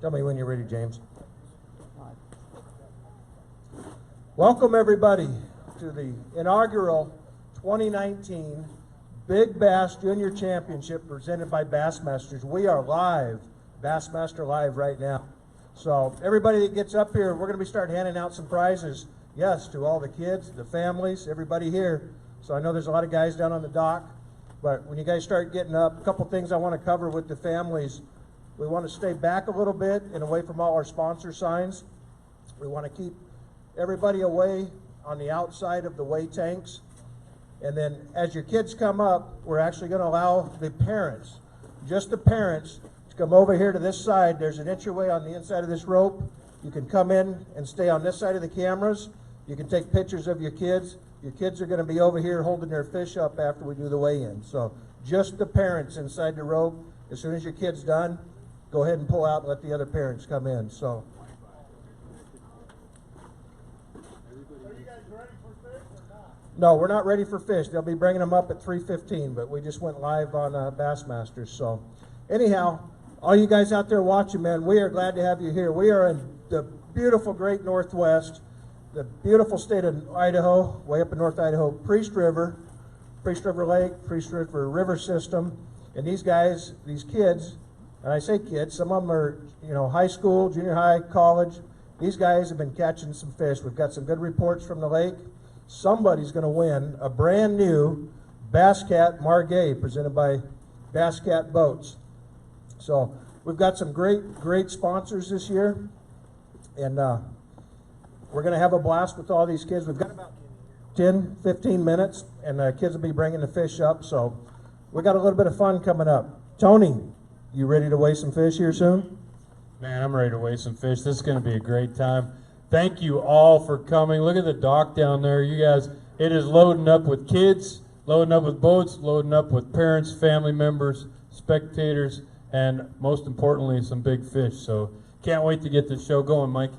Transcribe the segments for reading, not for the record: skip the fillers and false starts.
Tell me when you're ready, James. Welcome, everybody, to the inaugural 2019 Big Bass Junior Championship presented by Bassmasters. We are live, Bassmaster Live right now. So everybody that gets up here, we're going to be starting handing out some prizes, yes, to all the kids, the families, everybody here. So I know there's a lot of guys down on the dock, but when you guys start getting up, a couple things I want to cover with the families. We want to stay back a little bit and away from all our sponsor signs. We want to keep everybody away on the outside of the weigh tanks. And then as your kids come up, we're actually going to allow the parents, just the parents, to come over here to this side. There's an entryway on the inside of this rope. You can come in and stay on this side of the cameras. You can take pictures of your kids. Your kids are going to be over here holding their fish up after we do the weigh-in. So just the parents inside the rope. As soon as your kid's done, go ahead and pull out and let the other parents come in. So. Are you guys ready for fish or not? No, we're not ready for fish. They'll be bringing them up at 3:15, but we just went live on Bassmasters. So anyhow, all you guys out there watching, man, we are glad to have you here. We are in the beautiful Great Northwest, the beautiful state of Idaho, way up in North Idaho, Priest River Lake, Priest River River System. And these guys, these kids, and I say kids, some of them are, high school, junior high, college. These guys have been catching some fish. We've got some good reports from the lake. Somebody's going to win a brand new Bass Cat Margay presented by Bass Cat Boats. So we've got some great sponsors this year, and we're going to have a blast with all these kids. We've got about 10, 15 minutes, and the kids will be bringing the fish up. So we got a little bit of fun coming up. Tony, you ready to weigh some fish here soon? Man, I'm ready to weigh some fish. This is going to be a great time. Thank you all for coming. Look at the dock down there. You guys, it is loading up with kids, loading up with boats, loading up with parents, family members, spectators, and most importantly, some big fish. So can't wait to get this show going, Mike.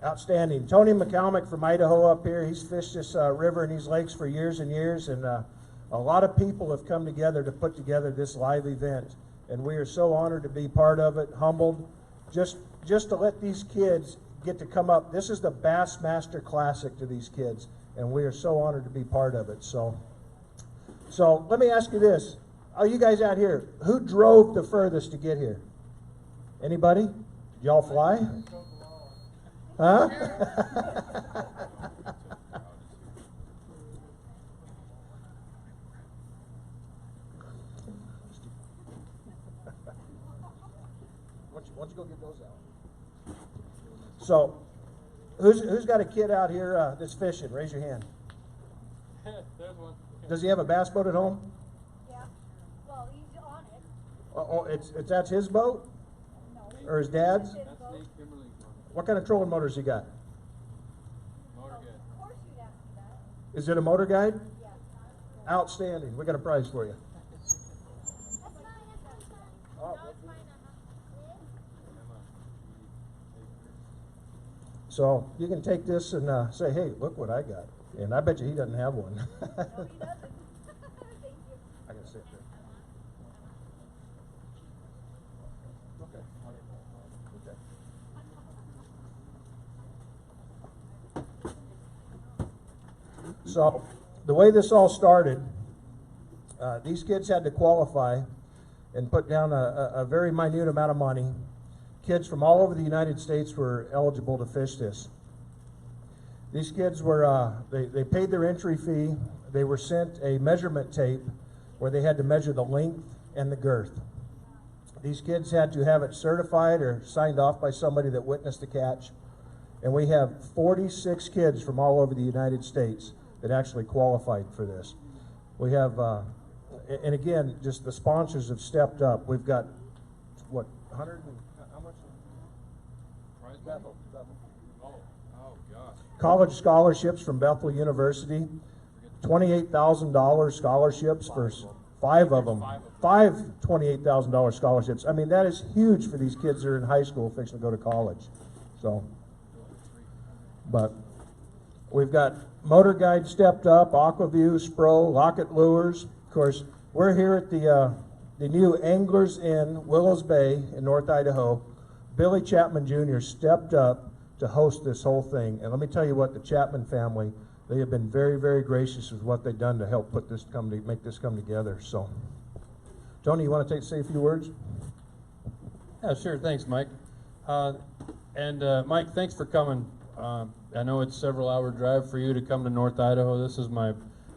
Outstanding. Tony McCalmick from Idaho up here. He's fished this river and these lakes for years and years, and a lot of people have come together to put together this live event. And we are so honored to be part of it, humbled, just to let these kids get to come up. This is the Bassmaster Classic to these kids, and we are so honored to be part of it. So let me ask you this. All you guys out here, who drove the furthest to get here? Anybody? Did y'all fly? Huh? Why don't you go get those out? So, who's got a kid out here that's fishing? Raise your hand. There's one. Does he have a bass boat at home? Yeah. Well, he's on it. Oh, that's his boat? No. Or his dad's? His boat. What kind of trolling motors he got? Motor guide. Of course you'd ask me that. Is it a motor guide? Yeah. Outstanding. We got a prize for you. That's mine. Oh, No, it's mine. so you can take this and say, hey, look what I got. And I bet you he doesn't have one. No, he doesn't. Thank you. I gotta sit there. Okay. So the way this all started, these kids had to qualify and put down a very minute amount of money. Kids from all over the United States were eligible to fish this. These kids were, they paid their entry fee. They were sent a measurement tape where they had to measure the length and the girth. These kids had to have it certified or signed off by somebody that witnessed the catch. And we have 46 kids from all over the United States that actually qualified for this. We have, and again, just the sponsors have stepped up. We've got, what, 100 and, how much? Bethel. Oh gosh. College scholarships from Bethel University, $28,000 scholarships for five of them. Five $28,000 scholarships. I mean, that is huge for these kids that are in high school fixing to go to college. So, but we've got Motor Guide stepped up, Aquaview, Spro, Lockett Lures. Of course, we're here at the the new Anglers Inn, Willows Bay in North Idaho, Billy Chapman Jr. stepped up to host this whole thing. And let me tell you what, the Chapman family, they have been very, very gracious with what they've done to help make this come together. So, Tony, you want to say a few words? Yeah, sure. Thanks, Mike. Mike, thanks for coming. I know it's several hour drive for you to come to North Idaho. This is my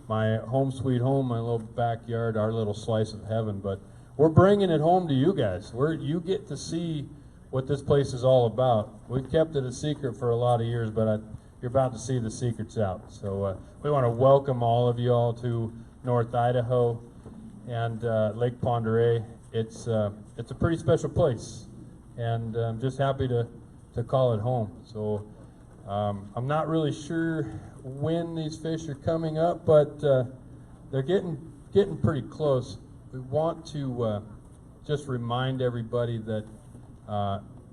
home sweet home, my little backyard, our little slice of heaven. But we're bringing it home to you guys. You get to see what this place is all about. We've kept it a secret for a lot of years, but you're about to see the secrets out. So we want to welcome all of you all to North Idaho and Lake Pend Oreille. It's a pretty special place, and I'm just happy to call it home. So I'm not really sure when these fish are coming up, but they're getting pretty close. We want to just remind everybody that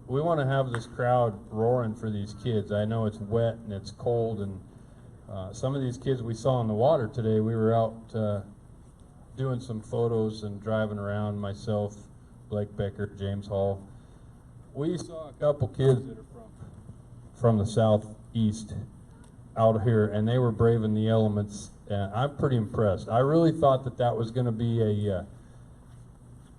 we want to have this crowd roaring for these kids. I know it's wet and it's cold, and some of these kids we saw in the water today, we were out doing some photos and driving around, myself, Blake Becker, James Hall. We saw a couple kids that are from the southeast out here, and they were braving the elements, and I'm pretty impressed. I really thought that was going to be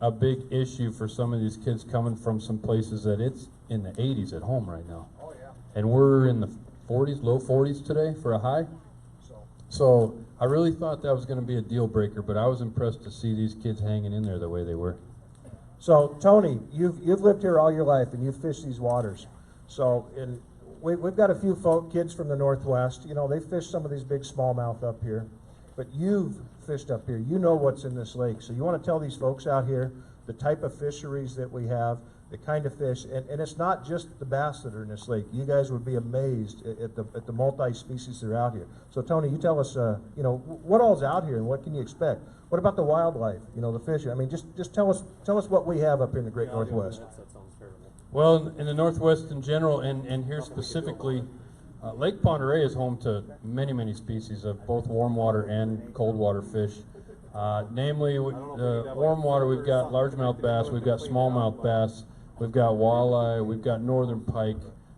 a big issue for some of these kids coming from some places that it's in the 80s at home right now. Oh, yeah. And we're in the 40s, low 40s today for a high. So I really thought that was going to be a deal breaker, but I was impressed to see these kids hanging in there the way they were. So, Tony, you've lived here all your life, and you've fished these waters. So, we've got a few kids from the Northwest. You know, they fish some of these big smallmouth up here, but you've fished up here. You know what's in this lake. So you want to tell these folks out here the type of fisheries that we have, the kind of fish, and it's not just the bass that are in this lake. You guys would be amazed at the multi-species that are out here. So, Tony, you tell us, you know, what all's out here and what can you expect? What about the wildlife? You know, the fishing. I mean, just tell us what we have up here in the Great Northwest. That sounds terrible. Well, in the Northwest in general, and here specifically, Lake Pend Oreille is home to many, many species of both warm water and cold water fish. Namely, the warm water, we've got largemouth bass, we've got smallmouth bass, we've got walleye, we've got northern pike,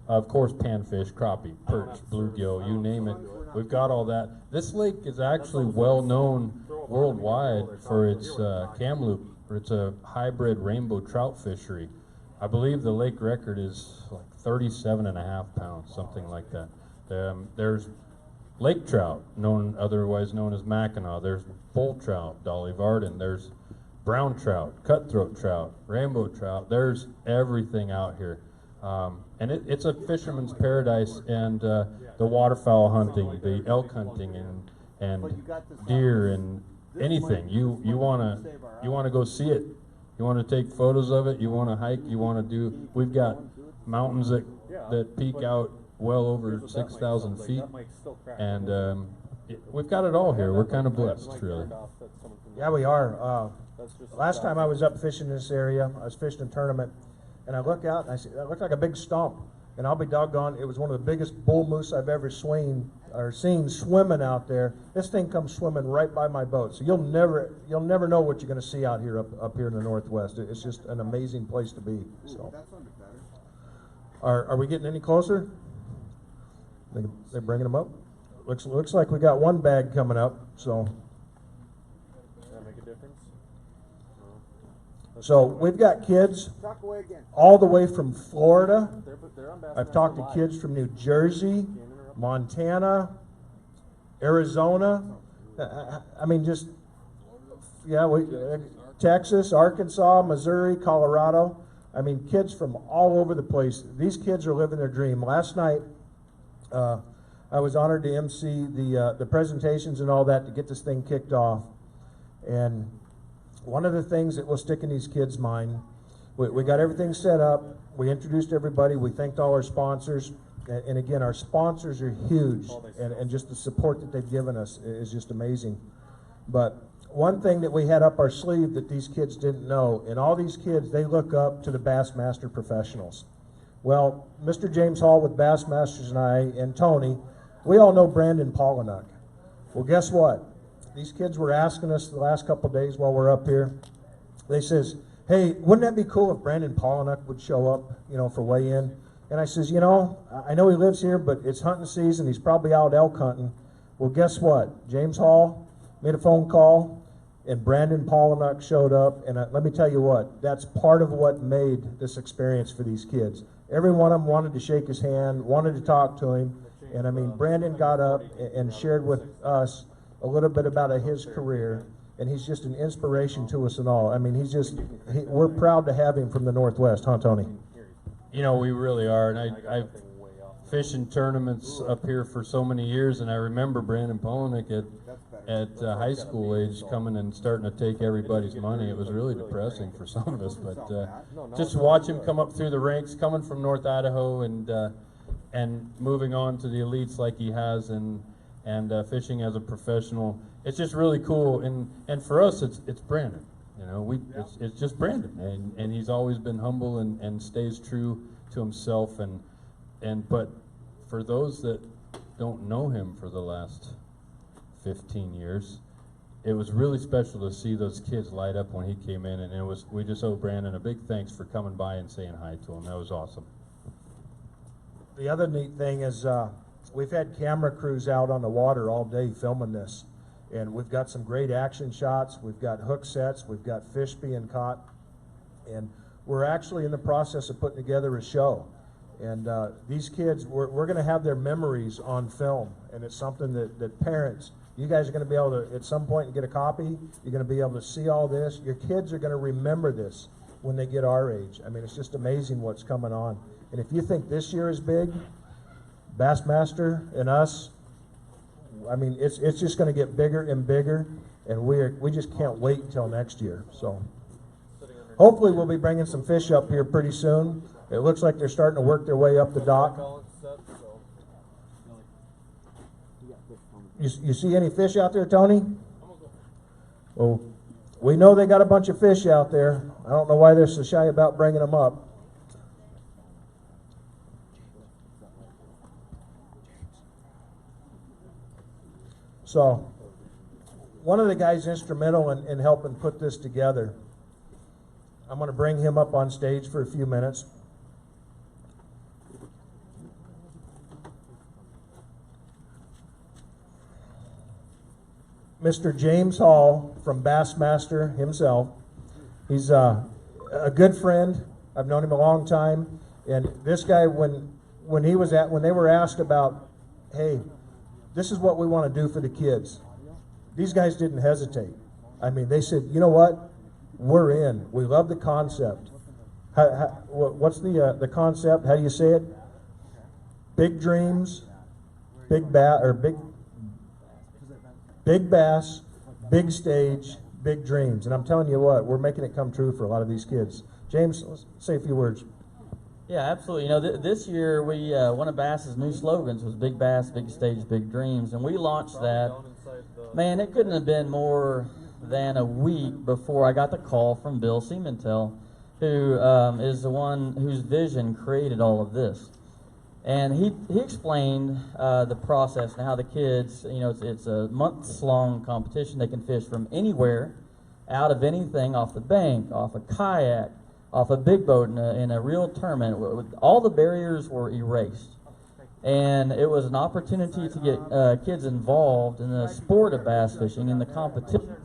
of course panfish, crappie, perch, bluegill, you name it. We've got all that. This lake is actually well known worldwide for its kamloops, or it's a hybrid rainbow trout fishery. I believe the lake record is like 37.5 pounds, something like that. There's lake trout, otherwise known as Mackinaw. There's bull trout, Dolly Varden. There's brown trout, cutthroat trout, rainbow trout. There's everything out here. And it's a fisherman's paradise, and the waterfowl hunting, the elk hunting, and deer, and anything. You wanna go see it. You want to take photos of it. You want to hike. You want to do. We've got mountains that peak out well over 6,000 feet, and we've got it all here. We're kind of blessed, really. Yeah, we are. Last time I was up fishing this area, I was fishing a tournament, and I look out and I see that looked like a big stump. And I'll be doggone, it was one of the biggest bull moose I've ever seen swimming out there. This thing comes swimming right by my boat. So you'll never know what you're going to see out here up here in the Northwest. It's just an amazing place to be. So, are we getting any closer? They're bringing them up. Looks like we got one bag coming up. So. Does that make a difference? So we've got kids all the way from Florida. I've talked to kids from New Jersey, Montana, Arizona. I mean, just, yeah, Texas, Arkansas, Missouri, Colorado. I mean, kids from all over the place. These kids are living their dream. Last night, I was honored to MC the presentations and all that to get this thing kicked off. And one of the things that will stick in these kids' mind, we got everything set up. We introduced everybody. We thanked all our sponsors. And again, our sponsors are huge. And just the support that they've given us is just amazing. But one thing that we had up our sleeve that these kids didn't know, and all these kids, they look up to the Bassmaster professionals. Well, Mr. James Hall with Bassmasters and I, and Tony, we all know Brandon Polinack. Well, guess what? These kids were asking us the last couple of days while we're up here, they says, hey, wouldn't that be cool if Brandon Pollock would show up, for weigh-in? And I says, I know he lives here, but it's hunting season. He's probably out elk hunting. Well, guess what? James Hall made a phone call, and Brandon Pollock showed up. And let me tell you what, that's part of what made this experience for these kids. Every one of them wanted to shake his hand, wanted to talk to him. And I mean, Brandon got up and shared with us a little bit about his career. And he's just an inspiration to us and all. I mean, we're proud to have him from the Northwest, huh, Tony? We really are. And I've fished in tournaments up here for so many years, and I remember Brandon Polnick at high school age coming and starting to take everybody's money. It was really depressing for some of us, but just watch him come up through the ranks, coming from North Idaho and moving on to the elites like he has, and fishing as a professional. It's just really cool, and for us, it's Brandon. It's just Brandon, and he's always been humble and stays true to himself. But for those that don't know him for the last 15 years, it was really special to see those kids light up when he came in, and we just owe Brandon a big thanks for coming by and saying hi to him. That was awesome. The other neat thing is we've had camera crews out on the water all day filming this. And we've got some great action shots. We've got hook sets. We've got fish being caught. And we're actually in the process of putting together a show. And these kids, we're going to have their memories on film. And it's something that parents, you guys are going to be able to, at some point, get a copy. You're going to be able to see all this. Your kids are going to remember this when they get our age. I mean, it's just amazing what's coming on. And if you think this year is big, Bassmaster and us, I mean, it's just going to get bigger and bigger, and we just can't wait until next year. So hopefully we'll be bringing some fish up here pretty soon. It looks like they're starting to work their way up the dock. You see any fish out there, Tony? Well, we know they got a bunch of fish out there. I don't know why they're so shy about bringing them up. So, one of the guys instrumental in helping put this together, I'm going to bring him up on stage for a few minutes. Mr. James Hall from Bassmaster himself. He's a good friend. I've known him a long time. And this guy, when they were asked about, hey, this is what we want to do for the kids, these guys didn't hesitate. I mean, they said, you know what? We're in. We love the concept. What's the concept? How do you say it? Big dreams, big bass, big stage, big dreams. And I'm telling you what, we're making it come true for a lot of these kids. James, let's say a few words. Yeah, absolutely. This year one of Bass's new slogans was "Big Bass, Big Stage, Big Dreams," and we launched that. Man, it couldn't have been more than a week before I got the call from Bill Siementel, who is the one whose vision created all of this. And he explained the process and how the kids, it's a months-long competition. They can fish from anywhere, out of anything, off the bank, off a kayak, off a big boat in a real tournament. All the barriers were erased. And it was an opportunity to get kids involved in the sport of bass fishing and the competition.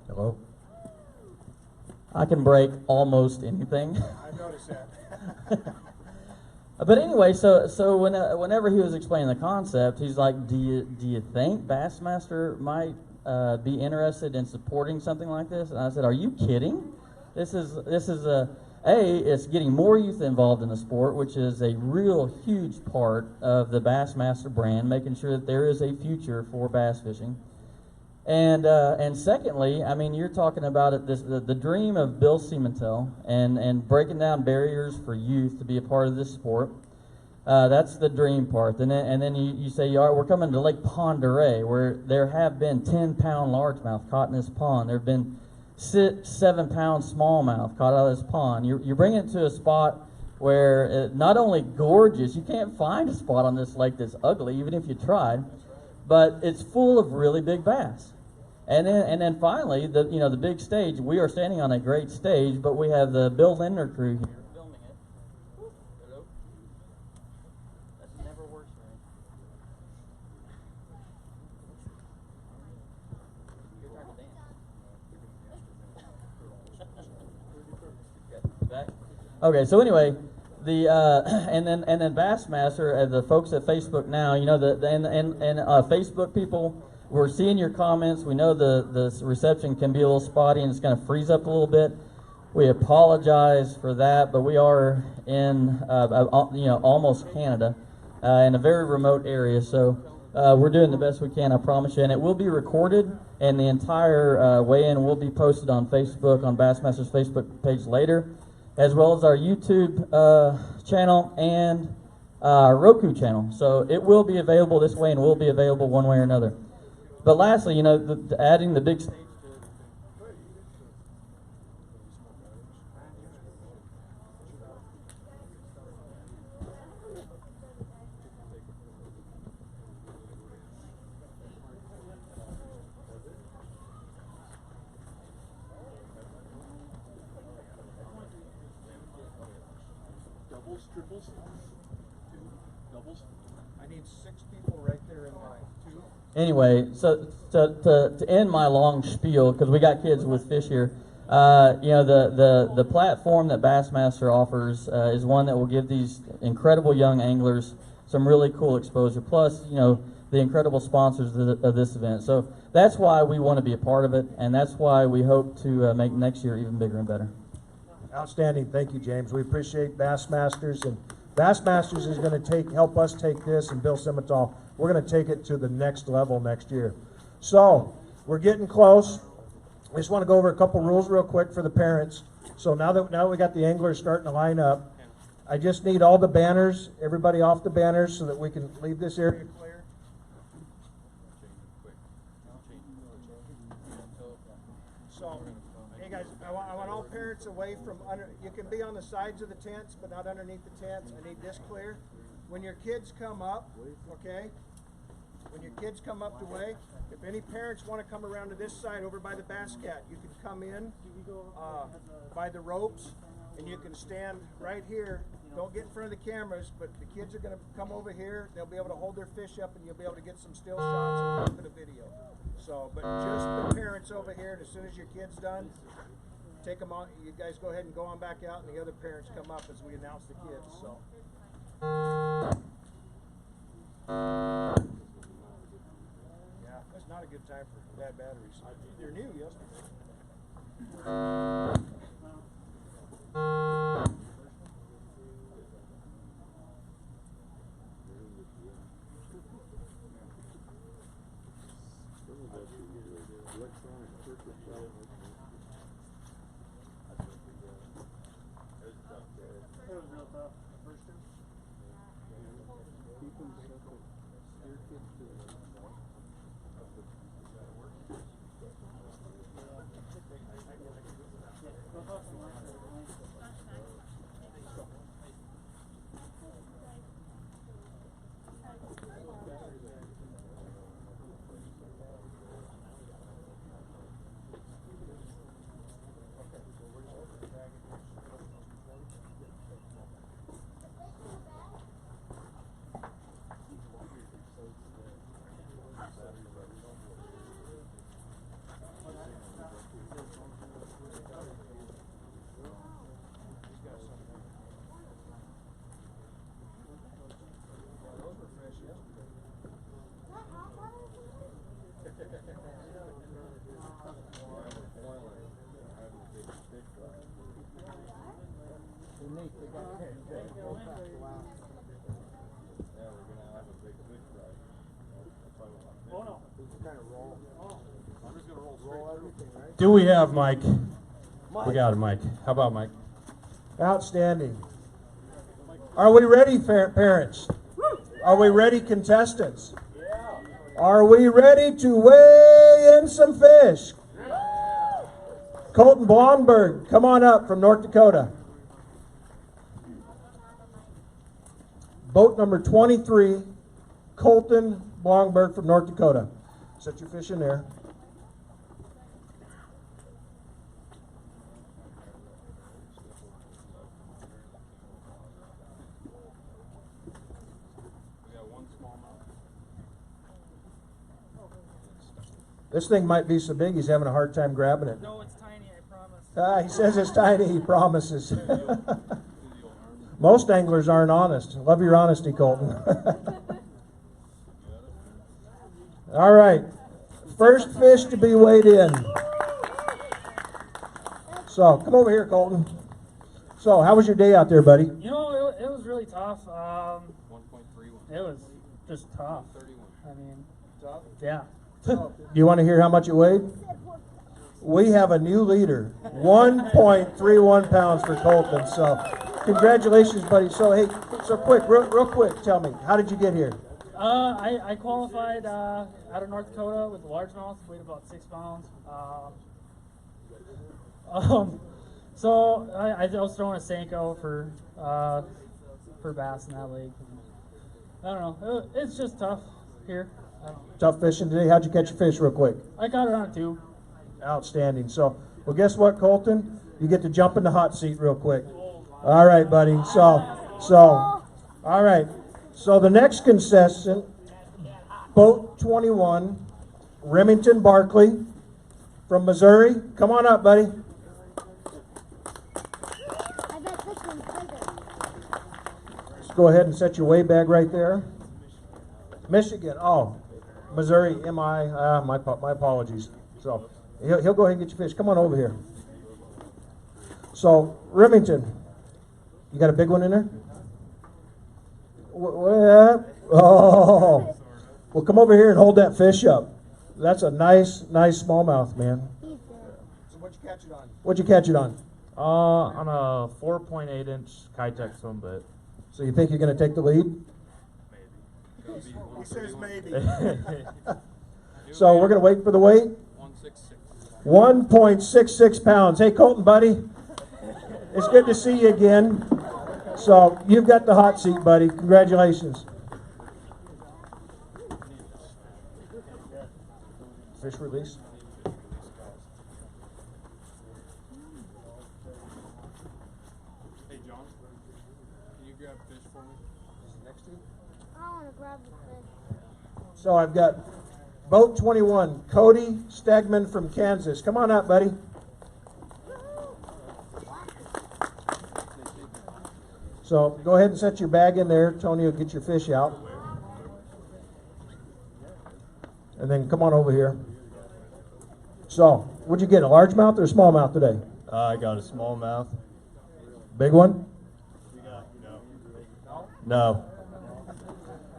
Hello? I can break almost anything. I noticed that. But anyway, so whenever he was explaining the concept, he's like, "Do you think Bassmaster might be interested in supporting something like this?" And I said, "Are you kidding? This is it's getting more youth involved in the sport, which is a real huge part of the Bassmaster brand, making sure that there is a future for bass fishing." And secondly, I mean, you're talking about it, the dream of Bill Siementel and breaking down barriers for youth to be a part of this sport. That's the dream part. And then you say, we're coming to Lake Pend Oreille, where there have been 10-pound largemouth caught in this pond. There have been 7-pound smallmouth caught out of this pond. You're bringing it to a spot where not only gorgeous, you can't find a spot on this lake that's ugly, even if you tried, but it's full of really big bass. And then finally, the big stage. We are standing on a great stage, but we have the Bill Lindner crew here filming it. Hello. That never works, man. You're trying to dance. Back? Okay, so anyway, the and then Bassmaster, the folks at Facebook now, Facebook people, we're seeing your comments. We know the reception can be a little spotty and it's going to freeze up a little bit. We apologize for that, but we are in almost Canada, in a very remote area, so we're doing the best we can, I promise you. And it will be recorded, and the entire weigh-in will be posted on Facebook, on Bassmaster's Facebook page later, as well as our YouTube channel and our Roku channel. So it will be available this way and will be available one way or another. But lastly, adding the big stage to it. Doubles, triples, doubles. I need 6 people right there in line. 2. Anyway, so to end my long spiel, because we got kids with fish here, the platform that Bassmaster offers is one that will give these incredible young anglers some really cool exposure. Plus, the incredible sponsors of this event. So that's why we want to be a part of it, and that's why we hope to make next year even bigger and better. Outstanding. Thank you, James. We appreciate Bassmasters, and Bassmasters is going to help us take this, and Bill Simmental, we're going to take it to the next level next year. So we're getting close. I just want to go over a couple rules real quick for the parents. So now we got the anglers starting to line up, I just need all the banners, everybody off the banners, so that we can leave this area clear. So, hey guys, I want all parents away from under. You can be on the sides of the tents, but not underneath the tents. I need this clear. When your kids come up, okay? When your kids come up to weigh, if any parents want to come around to this side over by the Bass Cat, you can come in by the ropes, and you can stand right here. Don't get in front of the cameras, but the kids are going to come over here. They'll be able to hold their fish up, and you'll be able to get some still shots and a little bit of video. So, but just the parents over here, and as soon as your kid's done, take them on. You guys go ahead and go on back out, and the other parents come up as we announce the kids. So. Yeah, that's not a good time for bad batteries. They're new yesterday. Do we have Mike? We got him, Mike. How about Mike? Outstanding. Are we ready, parents? Are we ready, contestants? Are we ready to weigh in some fish? Colton Blomberg, come on up from North Dakota. boat number 23, Colton Blongberg from North Dakota. Set your fish in there. This thing might be so big he's having a hard time grabbing it. No, it's tiny, I promise. He says it's tiny, he promises. Most anglers aren't honest. Love your honesty, Colton. All right. First fish to be weighed in. So, come over here, Colton. So, how was your day out there, buddy? You know, it was really tough. 1.31. It was just tough. 31. I mean, yeah. Do you want to hear how much it weighed? We have a new leader. 1.31 pounds for Colton. So, congratulations, buddy. So, hey, so quick, real quick, tell me, how did you get here? I qualified out of North Dakota with a largemouth, weighed about 6 pounds. So I was throwing a Senko for bass in that lake. I don't know. It's just tough here. I don't know. Tough fishing today. How'd you catch your fish real quick? I caught it on a tube. Outstanding. So, well, guess what, Colton? You get to jump in the hot seat real quick. All right, buddy. All right. So the next contestant, boat 21, Remington Barkley from Missouri. Come on up, buddy. Let's go ahead and set your weigh bag right there. Michigan. Oh, Missouri. My apologies. So he'll go ahead and get your fish. Come on over here. So Remington, you got a big one in there? Oh, well, come over here and hold that fish up. That's a nice smallmouth, man. So what'd you catch it on? What'd you catch it on? On a 4.8-inch Kitech swim bait. So you think you're going to take the lead? He says maybe. So we're going to wait for the weight? 166. 1.66 pounds. Hey, Colton, buddy. It's good to see you again. So you've got the hot seat, buddy. Congratulations. Fish release. Hey, John, can you grab fish for me? Next to you. I want to grab the fish. So I've got boat 21, Cody Stegman from Kansas. Come on up, buddy. So go ahead and set your bag in there. Tony will get your fish out. And then come on over here. So, what'd you get, a largemouth or a smallmouth today? I got a smallmouth. Big one? No.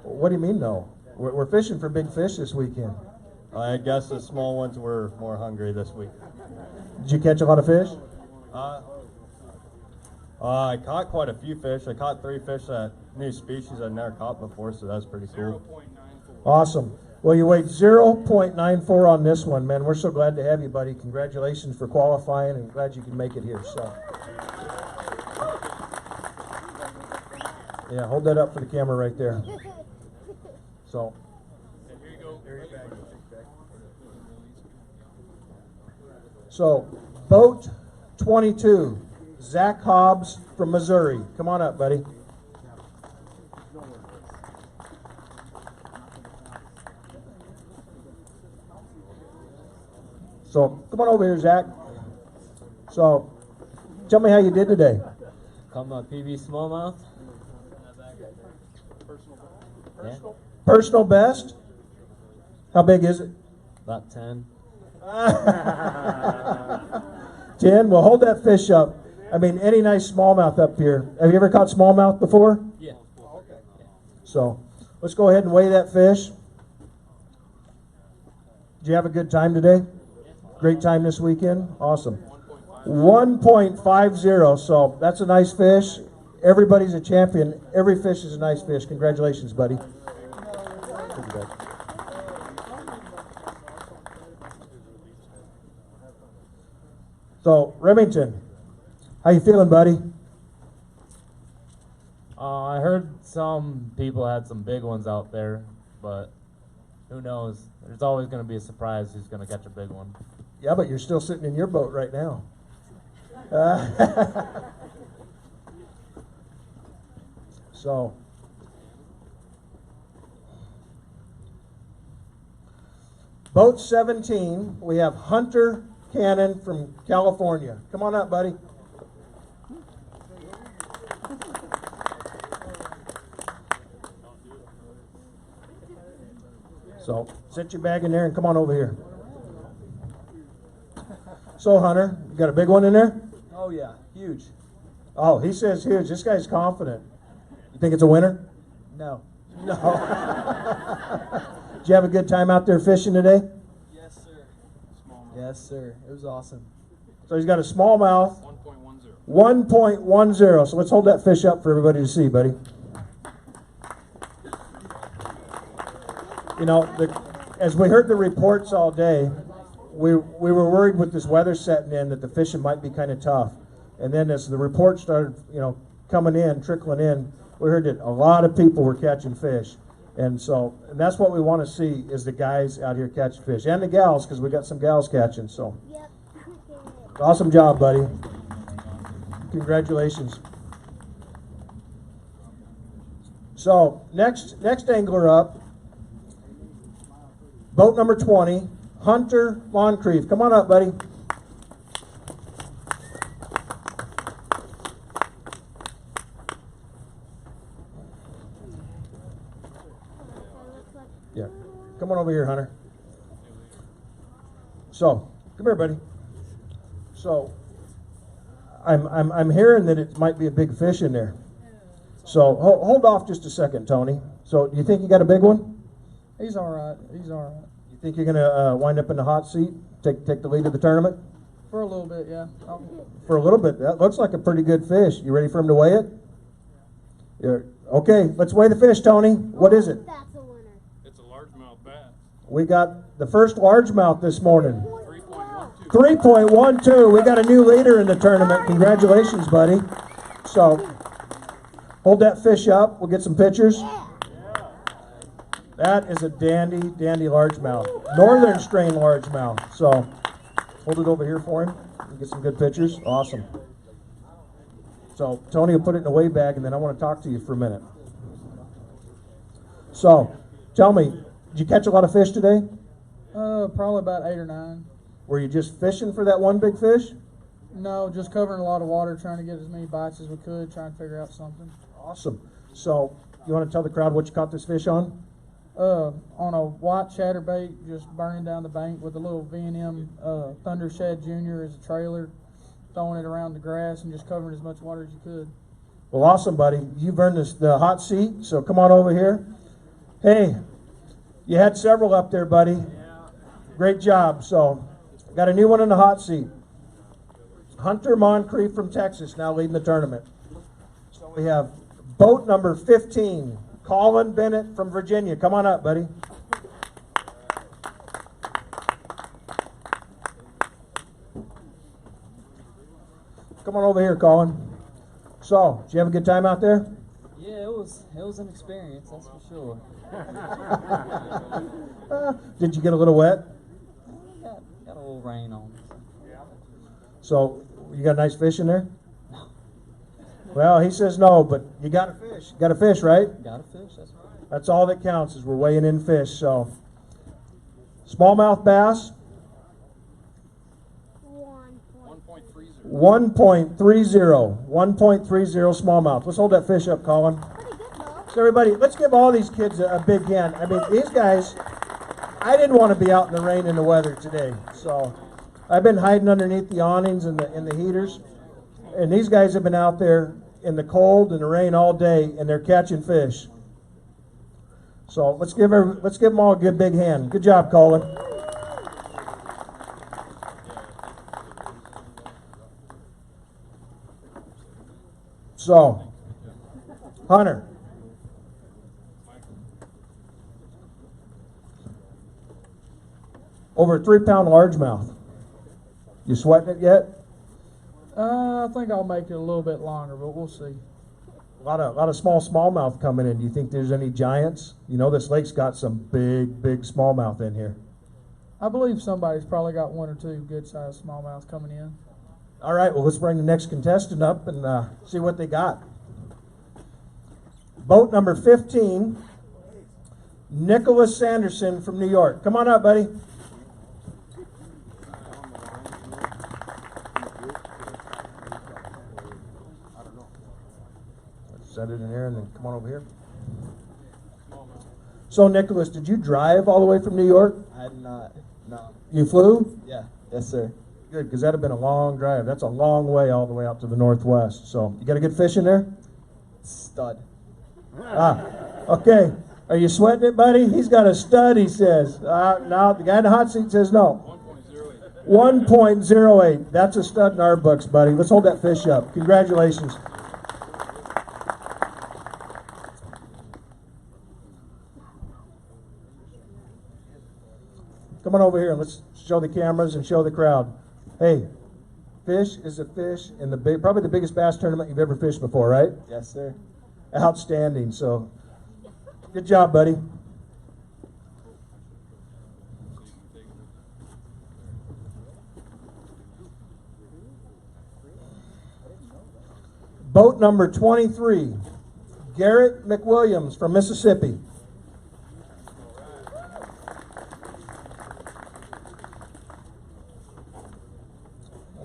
What do you mean no? We're fishing for big fish this weekend. I guess the small ones were more hungry this week. Did you catch a lot of fish? I caught quite a few fish. I caught 3 fish that new species I'd never caught before, so that's pretty cool. Awesome. Well, you weighed 0.94 on this one, man. We're so glad to have you, buddy. Congratulations for qualifying, and glad you can make it here. So, yeah, hold that up for the camera right there. So, Here you go. so boat 22, Zach Hobbs from Missouri. Come on up, buddy. So, come on over here, Zach. So, tell me how you did today. Caught my PB smallmouth. Yeah, Personal best? How big is it? about 10. 10? Well, hold that fish up. I mean, any nice smallmouth up here. Have you ever caught smallmouth before? Yeah. So, let's go ahead and weigh that fish. Did you have a good time today? Great time this weekend? Awesome. 1.50, so that's a nice fish. Everybody's a champion. Every fish is a nice fish. Congratulations, buddy. So, Remington, how you feeling, buddy? I heard some people had some big ones out there, but who knows? There's always going to be a surprise who's going to catch a big one. Yeah, but you're still sitting in your boat right now. So, boat 17, we have Hunter Cannon from California. Come on up, buddy. So, sit your bag in there and come on over here. So, Hunter, you got a big one in there? Oh yeah, huge. Oh, he says huge. This guy's confident. You think it's a winner? No. No. Did you have a good time out there fishing today? Yes, sir. Yes, sir. It was awesome. So he's got a smallmouth. 1.10. So let's hold that fish up for everybody to see, buddy. You know, as we heard the reports all day, we were worried with this weather setting in that the fishing might be kind of tough. And then as the reports started, coming in, trickling in, we heard that a lot of people were catching fish. And that's what we want to see is the guys out here catching fish. And the gals, because we got some gals catching. So, Yep. awesome job, buddy. Congratulations. So, next angler up, boat number 20, Hunter Moncrief. Come on up, buddy. Yeah. Come on over here, Hunter. So, come here, buddy. So, I'm hearing that it might be a big fish in there. So, hold off just a second, Tony. So, do you think you got a big one? He's all right. He's all right. You think you're going to wind up in the hot seat, take the lead of the tournament? For a little bit, yeah. For a little bit. That looks like a pretty good fish. You ready for him to weigh it? Okay, let's weigh the fish, Tony. What is it? That's a winner. It's a largemouth bass. We got the first largemouth this morning. 3.12. 3.12. We got a new leader in the tournament. Congratulations, buddy. So, hold that fish up. We'll get some pictures. That is a dandy largemouth. Northern strain largemouth. So, hold it over here for him. We'll get some good pictures. Awesome. So, Tony will put it in a weigh bag, and then I want to talk to you for a minute. So, tell me, did you catch a lot of fish today? Probably about 8 or 9. Were you just fishing for that one big fish? No, just covering a lot of water, trying to get as many bites as we could, trying to figure out something. Awesome. So, you want to tell the crowd what you caught this fish on? On a white chatterbait, just burning down the bank with a little V&M Thunder Shad Jr. as a trailer, throwing it around the grass and just covering as much water as you could. Well, awesome, buddy. You've earned the hot seat, so come on over here. Hey, you had several up there, buddy. Great job. So, got a new one in the hot seat. Hunter Moncrief from Texas now leading the tournament. So we have boat number 15, Colin Bennett from Virginia. Come on up, buddy. Come on over here, Colin. So, did you have a good time out there? Yeah, it was an experience, that's for sure. Did you get a little wet? Got a little rain on. So, you got nice fish in there? Well, he says no, but you got a fish. You got a fish, right? Got a fish, that's right. That's all that counts is we're weighing in fish. So, smallmouth bass, 1.30. 1.30 smallmouth. Let's hold that fish up, Colin. Pretty good, though. So everybody, let's give all these kids a big hand. I mean, these guys, I didn't want to be out in the rain and the weather today. So, I've been hiding underneath the awnings and the heaters. And these guys have been out there in the cold and the rain all day, and they're catching fish. So let's give them all a good big hand. Good job, Colin. So, Hunter. Over a 3-pound largemouth. You sweating it yet? I think I'll make it a little bit longer, but we'll see. A lot of small smallmouth coming in. Do you think there's any giants? You know, this lake's got some big smallmouth in here. I believe somebody's probably got one or two good-sized smallmouths coming in. All right, well, let's bring the next contestant up and see what they got. Boat number 15, Nicholas Sanderson from New York. Come on up, buddy. Set it in here and then come on over here. So, Nicholas, did you drive all the way from New York? I did not. No. You flew? Yeah. Yes, sir. Good, because that'd have been a long drive. That's a long way all the way out to the northwest. So, you got a good fish in there? Stud. Okay. Are you sweating it, buddy? He's got a stud, he says. No, the guy in the hot seat says no. 1.08. That's a stud in our books, buddy. Let's hold that fish up. Congratulations. Come on over here and let's show the cameras and show the crowd. Hey, fish is a fish in probably the biggest bass tournament you've ever fished before, right? Yes, sir. Outstanding. So, good job, buddy. Boat number 23, Garrett McWilliams from Mississippi.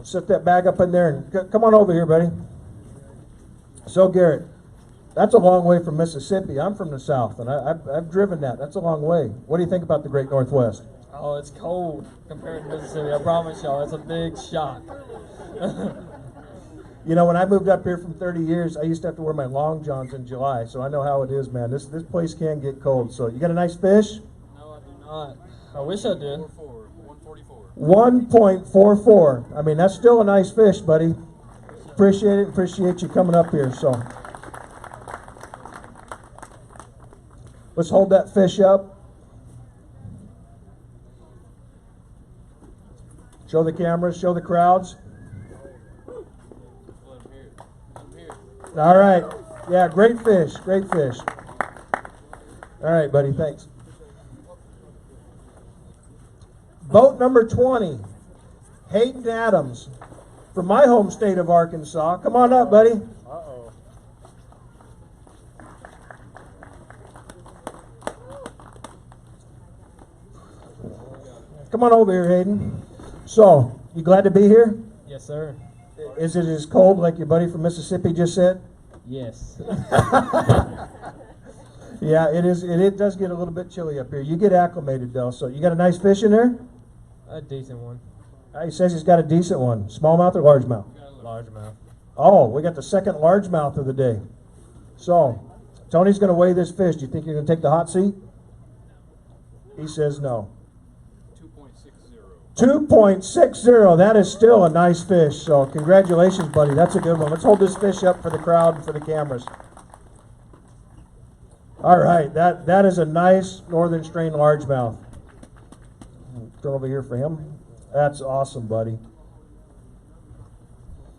Set that bag up in there and come on over here, buddy. So, Garrett, that's a long way from Mississippi. I'm from the South, and I've driven that. That's a long way. What do you think about the Great Northwest? Oh, it's cold compared to Mississippi. I promise y'all, it's a big shock. You know, when I moved up here from 30 years, I used to have to wear my long johns in July, so I know how it is, man. This place can get cold. So, you got a nice fish? No, I do not. I wish I did. 1.44. I mean, that's still a nice fish, buddy. Appreciate it. Appreciate you coming up here. So, let's hold that fish up. Show the cameras. Show the crowds. All right. Yeah, great fish. Great fish. All right, buddy. Thanks. Boat number 20, Hayden Adams from my home state of Arkansas. Come on up, buddy. Uh-oh. Come on over here, Hayden. So, you glad to be here? Yes, sir. Is it as cold like your buddy from Mississippi just said? Yes. Yeah, it is. It does get a little bit chilly up here. You get acclimated, though. So, you got a nice fish in there? A decent one. He says he's got a decent one. Smallmouth or largemouth? Largemouth. Oh, we got the second largemouth of the day. So, Tony's going to weigh this fish. Do you think you're going to take the hot seat? He says no. 2.60. That is still a nice fish. So, congratulations, buddy. That's a good one. Let's hold this fish up for the crowd and for the cameras. All right, that is a nice northern strain largemouth. Turn over here for him. That's awesome, buddy.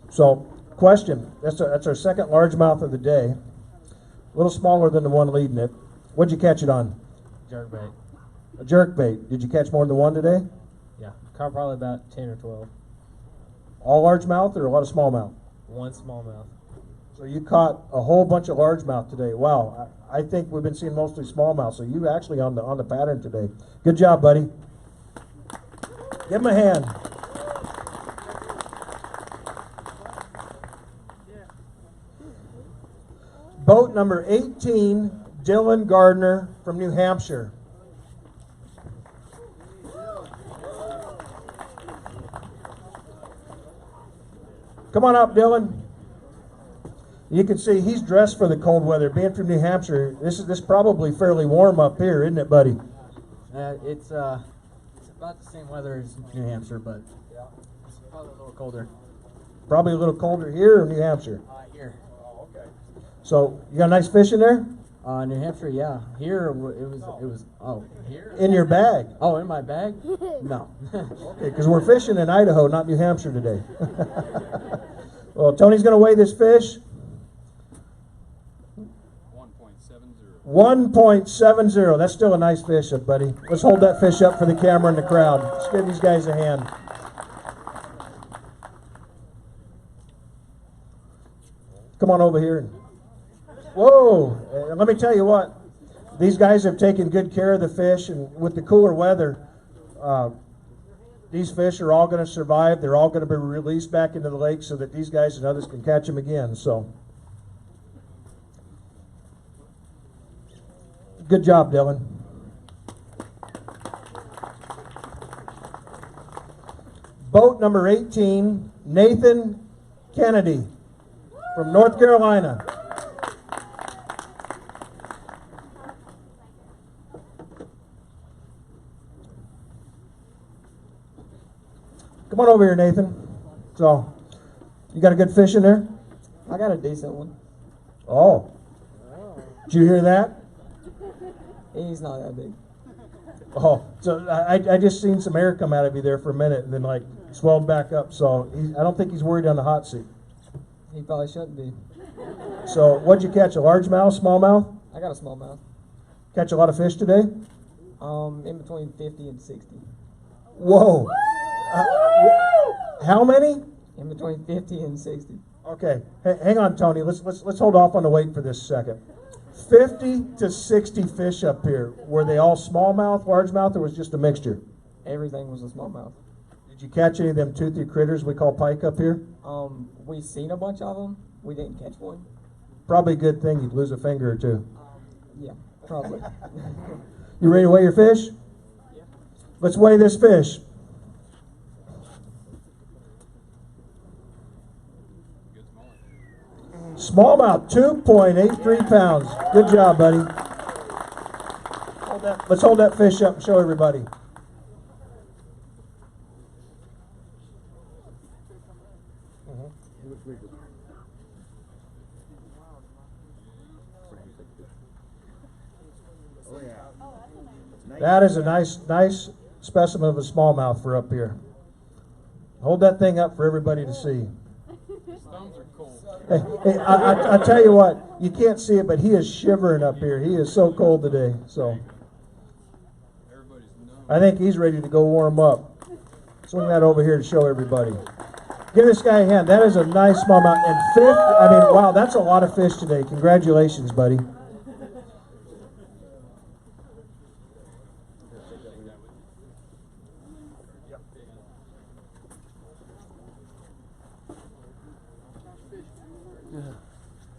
So, question. That's our second largemouth of the day. A little smaller than the one leading it. What'd you catch it on? Jerkbait. A jerkbait. Did you catch more than one today? Yeah. Caught probably about 10 or 12. All largemouth or a lot of smallmouth? One smallmouth. So you caught a whole bunch of largemouth today. Wow. I think we've been seeing mostly smallmouth. So you actually on the pattern today. Good job, buddy. Give him a hand. Boat number 18, Dylan Gardner from New Hampshire. Come on up, Dylan. You can see he's dressed for the cold weather. Being from New Hampshire, this is probably fairly warm up here, isn't it, buddy? It's about the same weather as New Hampshire, but it's probably a little colder. Probably a little colder here or New Hampshire. Here. So you got a nice fish in there? New Hampshire, yeah. Here it was. Oh, here. In your bag. Oh, in my bag? No. Okay, because we're fishing in Idaho, not New Hampshire today. Well, Tony's going to weigh this fish. 1.70. That's still a nice fish, buddy. Let's hold that fish up for the camera and the crowd. Let's give these guys a hand. Come on over here. Whoa! Let me tell you what. These guys have taken good care of the fish, and with the cooler weather, these fish are all going to survive. They're all going to be released back into the lake so that these guys and others can catch them again. So, good job, Dylan. Boat number 18, Nathan Kennedy from North Carolina. Come on over here, Nathan. So, you got a good fish in there? I got a decent one. Oh. Did you hear that? He's not that big. Oh, so I just seen some air come out of you there for a minute and then like swelled back up. So I don't think he's worried on the hot seat. He probably shouldn't be. So what'd you catch? A largemouth, smallmouth? I got a smallmouth. Catch a lot of fish today? In between 50 and 60. Whoa. How many? In between 50 and 60. Okay, hang on, Tony. Let's hold off on the weight for this second. 50 to 60 fish up here. Were they all smallmouth, largemouth, or was it just a mixture? Everything was a smallmouth. Did you catch any of them toothy critters we call pike up here? We seen a bunch of them. We didn't catch one. Probably a good thing. You'd lose a finger or two. Yeah, probably. You ready to weigh your fish? Yeah. Let's weigh this fish. Smallmouth, 2.83 pounds. Good job, buddy. Let's hold that fish up and show everybody. That is a nice specimen of a smallmouth for up here. Hold that thing up for everybody to see. Hey, I tell you what, you can't see it, but he is shivering up here. He is so cold today. So I think he's ready to go warm up. Swing that over here to show everybody. Give this guy a hand. That is a nice smallmouth. And fifth, I mean, wow, that's a lot of fish today. Congratulations, buddy.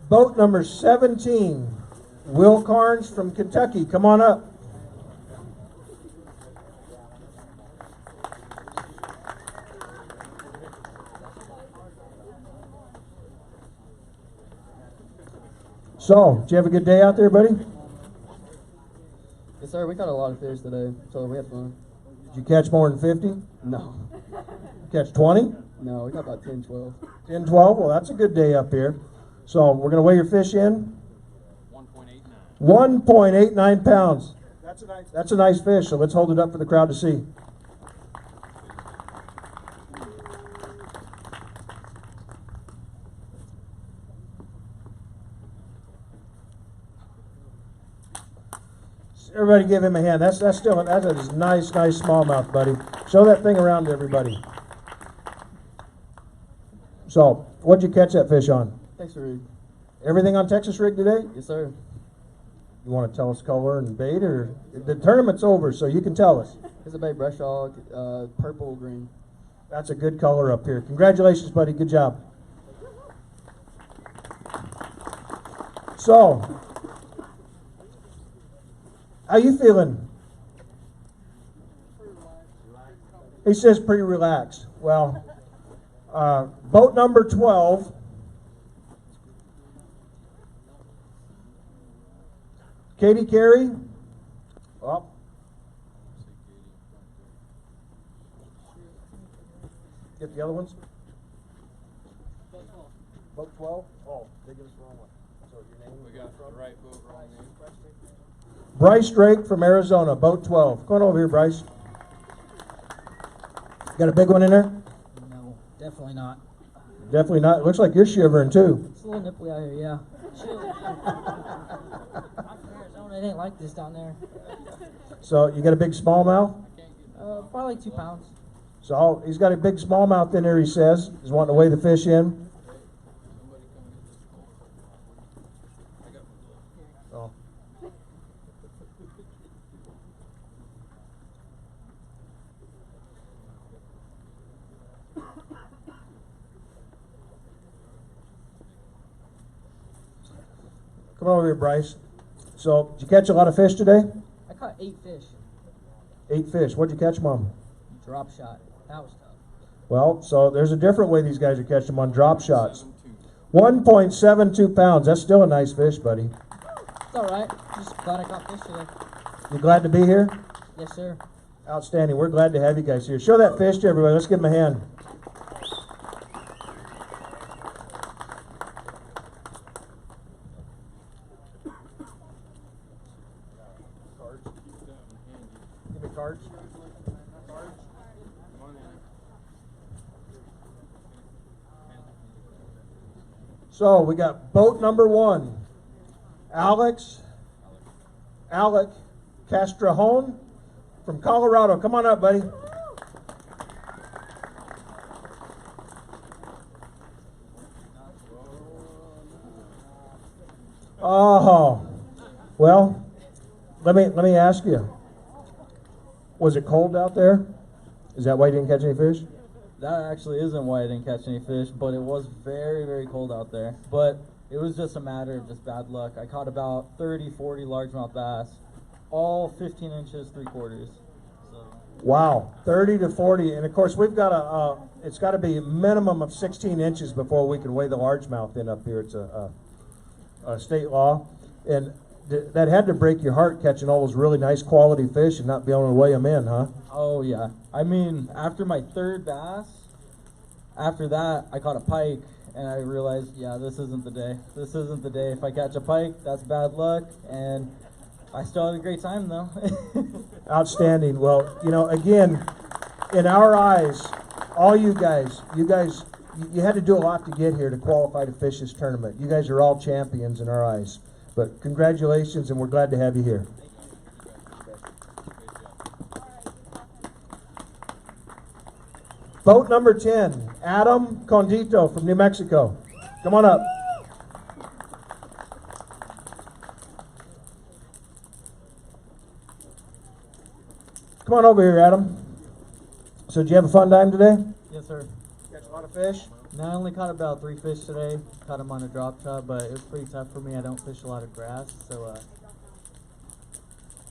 Boat number 17, Will Carnes from Kentucky. Come on up. So, did you have a good day out there, buddy? Yes, sir. We caught a lot of fish today, so we had fun. Did you catch more than 50? No. Catch 20? No, we got about 10, 12. 10, 12? Well, that's a good day up here. So, we're going to weigh your fish in. 1.89 pounds. That's a nice fish, so let's hold it up for the crowd to see. Everybody give him a hand. That's a nice smallmouth, buddy. Show that thing around to everybody. So, what'd you catch that fish on? Thanks, Rig. Everything on Texas rig today? Yes, sir. You want to tell us color and bait, or the tournament's over, so you can tell us. It's a bait brush hog, purple, green. That's a good color up here. Congratulations, buddy. Good job. So, how you feeling? He says pretty relaxed. Well, boat number 12. Katie Carey. Oh. Get the other ones. Boat 12. Oh, they give us the wrong one. So your name? We got the right boat, wrong name. Bryce Drake from Arizona, boat 12. Come on over here, Bryce. Got a big one in there? No, definitely not. Definitely not. It looks like you're shivering too. It's a little nipply out here, yeah. I'm from Arizona. It ain't like this down there. So you got a big smallmouth? Probably like 2 pounds. So he's got a big smallmouth in there, he says. He's wanting to weigh the fish in. Oh. Come over here, Bryce. So, did you catch a lot of fish today? I caught 8 fish. 8 fish. What'd you catch, Mom? Drop shot. That was tough. Well, so there's a different way these guys are catching them on drop shots. 1.72 pounds. That's still a nice fish, buddy. It's alright. Just glad I caught fish today. You glad to be here? Yes, sir. Outstanding. We're glad to have you guys here. Show that fish to everybody. Let's give them a hand. Give me cards. So we got boat number 1, Alec Castrejón from Colorado. Come on up, buddy. Oh, well, let me ask you. Was it cold out there? Is that why you didn't catch any fish? That actually isn't why I didn't catch any fish, but it was very, very cold out there. But it was just a matter of just bad luck. I caught about 30, 40 largemouth bass, all 15 inches, 3/4. So. Wow, 30 to 40, and of course we've got it's got to be a minimum of 16 inches before we can weigh the largemouth in up here. It's a state law, and that had to break your heart catching all those really nice quality fish and not be able to weigh them in, huh? Oh yeah. I mean, after my 3rd bass, after that I caught a pike, and I realized, yeah, this isn't the day. This isn't the day. If I catch a pike, that's bad luck, and I still had a great time though. Outstanding. Well, you know, again, in our eyes, all you guys, you had to do a lot to get here to qualify to fish this tournament. You guys are all champions in our eyes. But congratulations, and we're glad to have you here. Boat number 10, Adam Condito from New Mexico. Come on up. Come on over here, Adam. So did you have a fun time today? Yes, sir. Catch a lot of fish? No, I only caught about 3 fish today. Caught them on a drop shot, but it was pretty tough for me. I don't fish a lot of grass,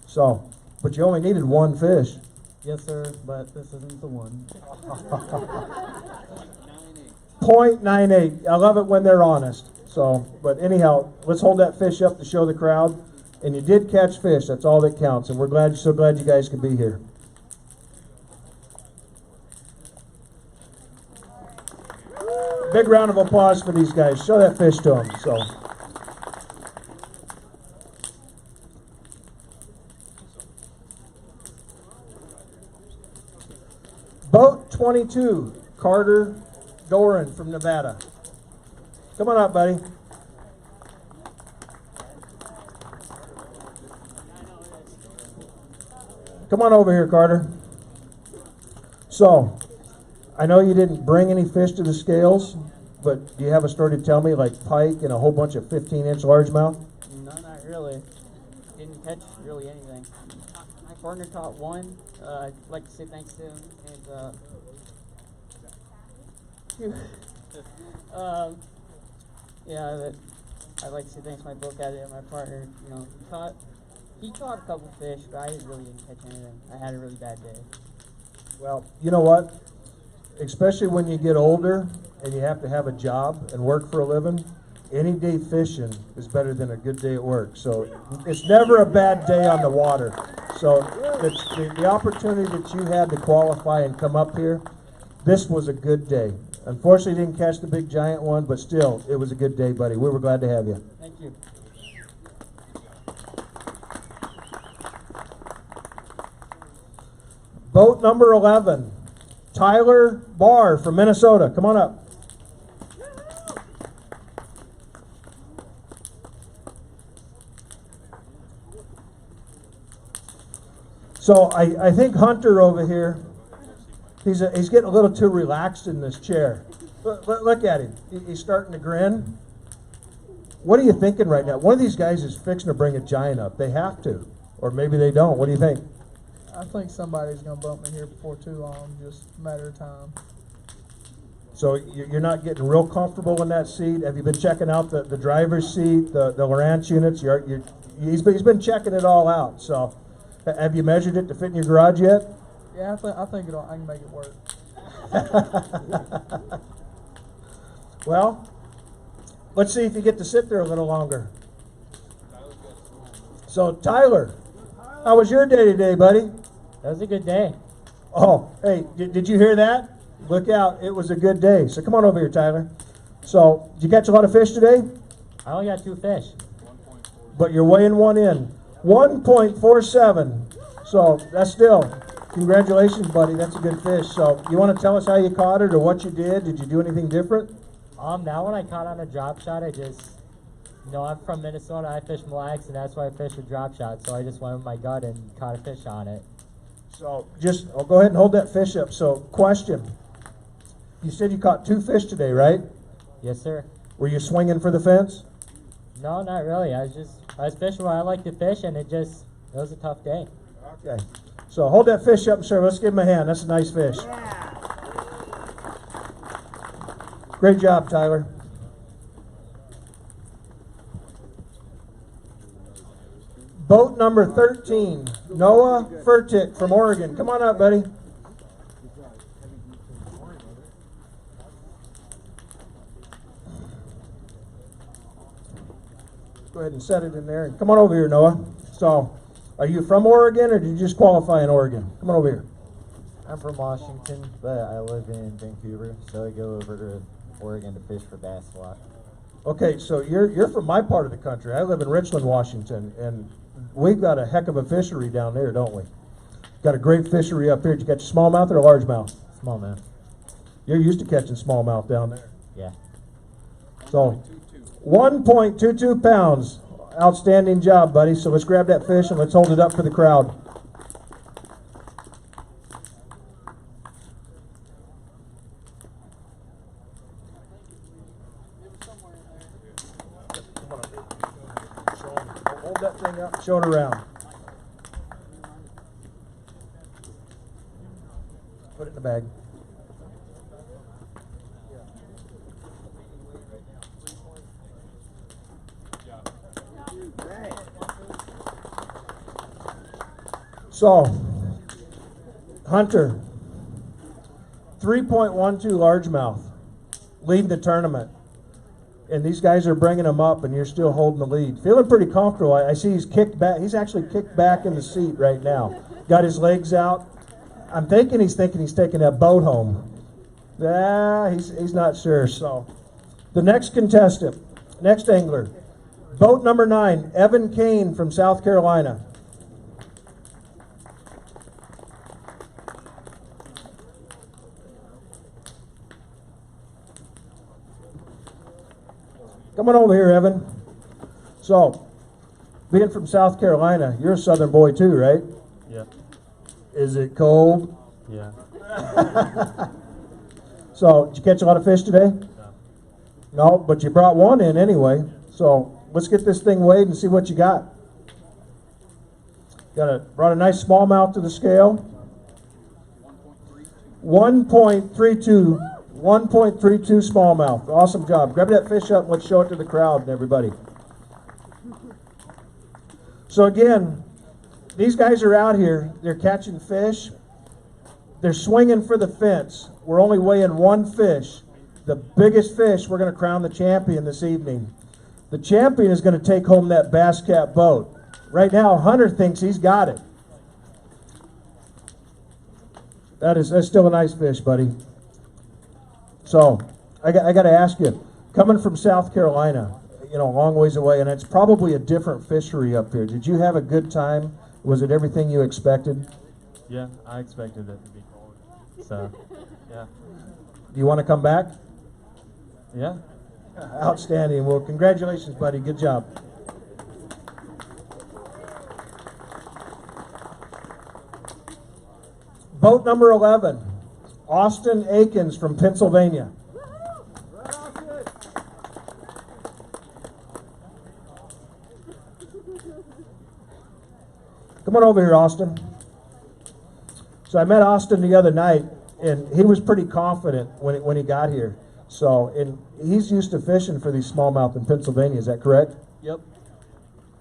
so. But you only needed 1 fish. Yes, sir, but this isn't the one. 0.98. I love it when they're honest. So, but anyhow, let's hold that fish up to show the crowd. And you did catch fish. That's all that counts. And we're so glad you guys could be here. Big round of applause for these guys. Show that fish to them. So. Boat 22, Carter Doran from Nevada. Come on up, buddy. Come on over here, Carter. So, I know you didn't bring any fish to the scales, but do you have a story to tell me, like pike and a whole bunch of 15-inch largemouth? No, not really. Didn't catch really anything. My partner caught 1. I'd like to say thanks to him. And yeah, I'd like to say thanks to my boat caddy and my partner. You know, he caught a couple fish, but I didn't catch anything. I had a really bad day. Well, you know what? Especially when you get older and you have to have a job and work for a living, any day fishing is better than a good day at work. So it's never a bad day on the water. So the opportunity that you had to qualify and come up here, this was a good day. Unfortunately, you didn't catch the big giant one, but still, it was a good day, buddy. We were glad to have you. Thank you. Boat number 11, Tyler Barr from Minnesota. Come on up. So I think Hunter over here, he's getting a little too relaxed in this chair. Look at him. He's starting to grin. What are you thinking right now? One of these guys is fixing to bring a giant up. They have to. Or maybe they don't. What do you think? I think somebody's going to bump me here before too long, just a matter of time. So you're not getting real comfortable in that seat. Have you been checking out the driver's seat, the Lowrance units? He's been checking it all out. So have you measured it to fit in your garage yet? Yeah, I think I can make it work. Well, let's see if you get to sit there a little longer. So Tyler, how was your day today, buddy? That was a good day. Oh, hey, did you hear that? Look out, it was a good day. So come on over here, Tyler. So, did you catch a lot of fish today? I only got 2 fish. But you're weighing one in. 1.47. So, that's still, congratulations, buddy. That's a good fish. So, you want to tell us how you caught it or what you did? Did you do anything different? That one I caught on a drop shot. I'm from Minnesota. I fish Mille Lacs, and that's why I fish with drop shot. So I just went with my gut and caught a fish on it. So, I'll go ahead and hold that fish up. So, question. You said you caught 2 fish today, right? Yes, sir. Were you swinging for the fence? No, not really. I was fishing where I like to fish, and it was a tough day. Okay. So hold that fish up, sir. Let's give him a hand. That's a nice fish. Great job, Tyler. Boat number 13, Noah Furtick from Oregon. Come on up, buddy. Go ahead and set it in there. And come on over here, Noah. So, are you from Oregon, or did you just qualify in Oregon? Come on over here. I'm from Washington, but I live in Vancouver, so I go over to Oregon to fish for bass a lot. Okay, so you're from my part of the country. I live in Richland, Washington, and we've got a heck of a fishery down there, don't we? Got a great fishery up here. Did you catch a smallmouth or a largemouth? Smallmouth. You're used to catching smallmouth down there. Yeah. So, 1.22 pounds. Outstanding job, buddy. So let's grab that fish and let's hold it up for the crowd. Hold that thing up, show it around. Put it in the bag. So, Hunter, 3.12 largemouth, leading the tournament. And these guys are bringing him up, and you're still holding the lead. Feeling pretty comfortable. I see he's kicked back. He's actually kicked back in the seat right now. Got his legs out. I'm thinking he's taking that boat home. He's not sure. So, the next contestant, next angler, boat number 9, Evan Kane from South Carolina. Come on over here, Evan. So, being from South Carolina, you're a Southern boy too, right? Yeah. Is it cold? Yeah. So, did you catch a lot of fish today? No, but you brought one in anyway. So, let's get this thing weighed and see what you got. Brought a nice smallmouth to the scale. 1.32 smallmouth. Awesome job. Grab that fish up and let's show it to the crowd and everybody. So again, these guys are out here. They're catching fish. They're swinging for the fence. We're only weighing one fish. The biggest fish, we're going to crown the champion this evening. The champion is going to take home that Bass Cat boat. Right now, Hunter thinks he's got it. That's still a nice fish, buddy. So, I got to ask you, coming from South Carolina, a long ways away, and it's probably a different fishery up here. Did you have a good time? Was it everything you expected? Yeah, I expected it to be cold. So, yeah. Do you want to come back? Yeah. Outstanding. Well, congratulations, buddy. Good job. Boat number 11, Austin Akins from Pennsylvania. Come on over here, Austin. So I met Austin the other night, and he was pretty confident when he got here. So, and he's used to fishing for these smallmouth in Pennsylvania, is that correct? Yep.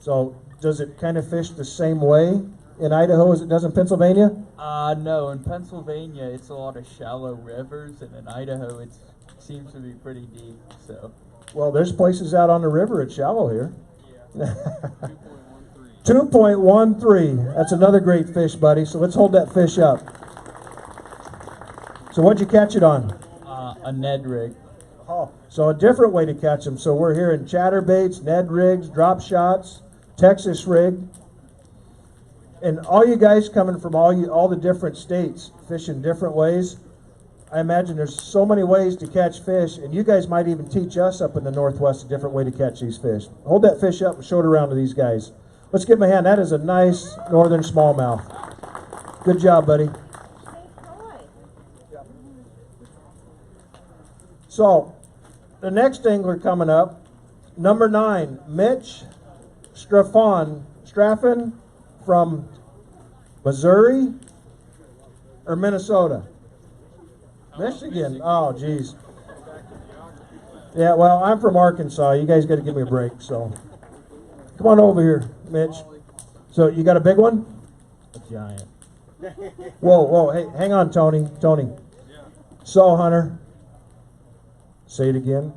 So does it kind of fish the same way in Idaho as it does in Pennsylvania? No, in Pennsylvania it's a lot of shallow rivers, and in Idaho it seems to be pretty deep. So. Well, there's places out on the river it's shallow here. 2.13. That's another great fish, buddy. So let's hold that fish up. So what'd you catch it on? A Ned rig. Oh, so a different way to catch them. So we're here in chatterbaits, Ned rigs, drop shots, Texas rig. And all you guys coming from all the different states fishing different ways. I imagine there's so many ways to catch fish, and you guys might even teach us up in the Northwest a different way to catch these fish. Hold that fish up and show it around to these guys. Let's give him a hand. That is a nice northern smallmouth. Good job, buddy. So, the next angler coming up, number 9, Mitch Straffen from Missouri or Minnesota? Michigan. Oh, geez. Yeah, well, I'm from Arkansas. You guys got to give me a break. So, come on over here, Mitch. So, you got a big one? A giant. Whoa, whoa. Hey, hang on, Tony. Tony. So, Hunter. Say it again.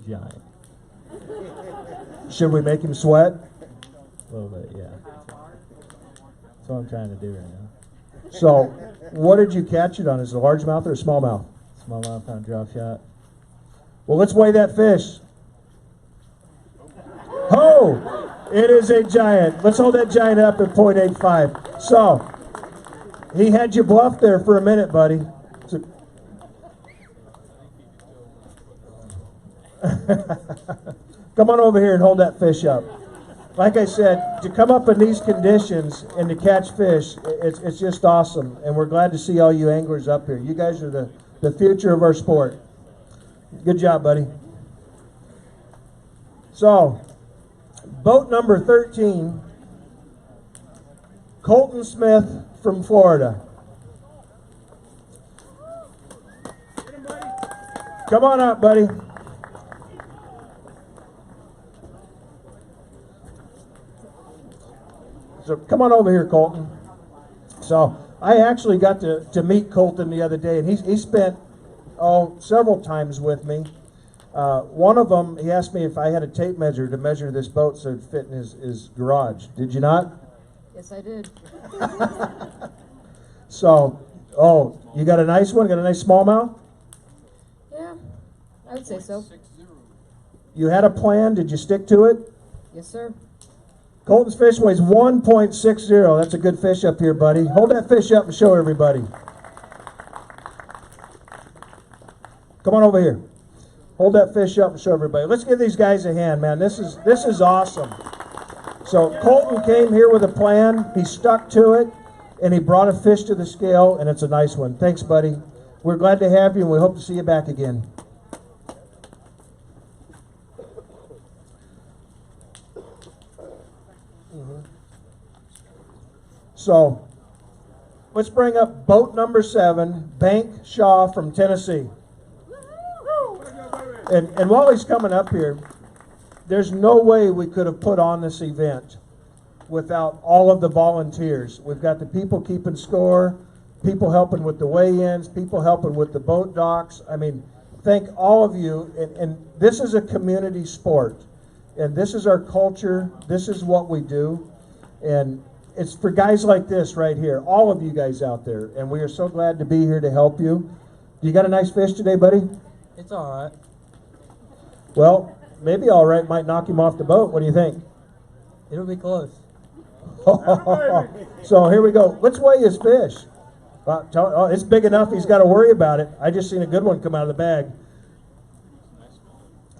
Giant. Should we make him sweat? A little bit, yeah. That's what I'm trying to do right now. So, what did you catch it on? Is it a largemouth or a smallmouth? Smallmouth on a drop shot. Well, let's weigh that fish. Oh, it is a giant. Let's hold that giant up at 0.85. So, he had you bluffed there for a minute, buddy. So, come on over here and hold that fish up. Like I said, to come up in these conditions and to catch fish, it's just awesome. And we're glad to see all you anglers up here. You guys are the future of our sport. Good job, buddy. So, boat number 13, Colton Smith from Florida. Come on up, buddy. So come on over here, Colton. So I actually got to meet Colton the other day, and he spent several times with me. One of them, he asked me if I had a tape measure to measure this boat so it'd fit in his garage. Did you not? Yes, I did. So, you got a nice one? Got a nice smallmouth? Yeah, I would say so. You had a plan. Did you stick to it? Yes, sir. Colton's fish weighs 1.60. That's a good fish up here, buddy. Hold that fish up and show everybody. Come on over here. Hold that fish up and show everybody. Let's give these guys a hand, man. This is awesome. So Colton came here with a plan. He stuck to it, and he brought a fish to the scale, and it's a nice one. Thanks, buddy. We're glad to have you, and we hope to see you back again. So, let's bring up boat number 7, Bank Shaw from Tennessee. And while he's coming up here, there's no way we could have put on this event without all of the volunteers. We've got the people keeping score, people helping with the weigh-ins, people helping with the boat docks. I mean, thank all of you. And this is a community sport. And this is our culture. This is what we do. And it's for guys like this right here, all of you guys out there, and we are so glad to be here to help you. You got a nice fish today, buddy? It's all right. Well, maybe all right might knock him off the boat. What do you think? It'll be close. So here we go. Let's weigh his fish. It's big enough he's got to worry about it. I just seen a good one come out of the bag.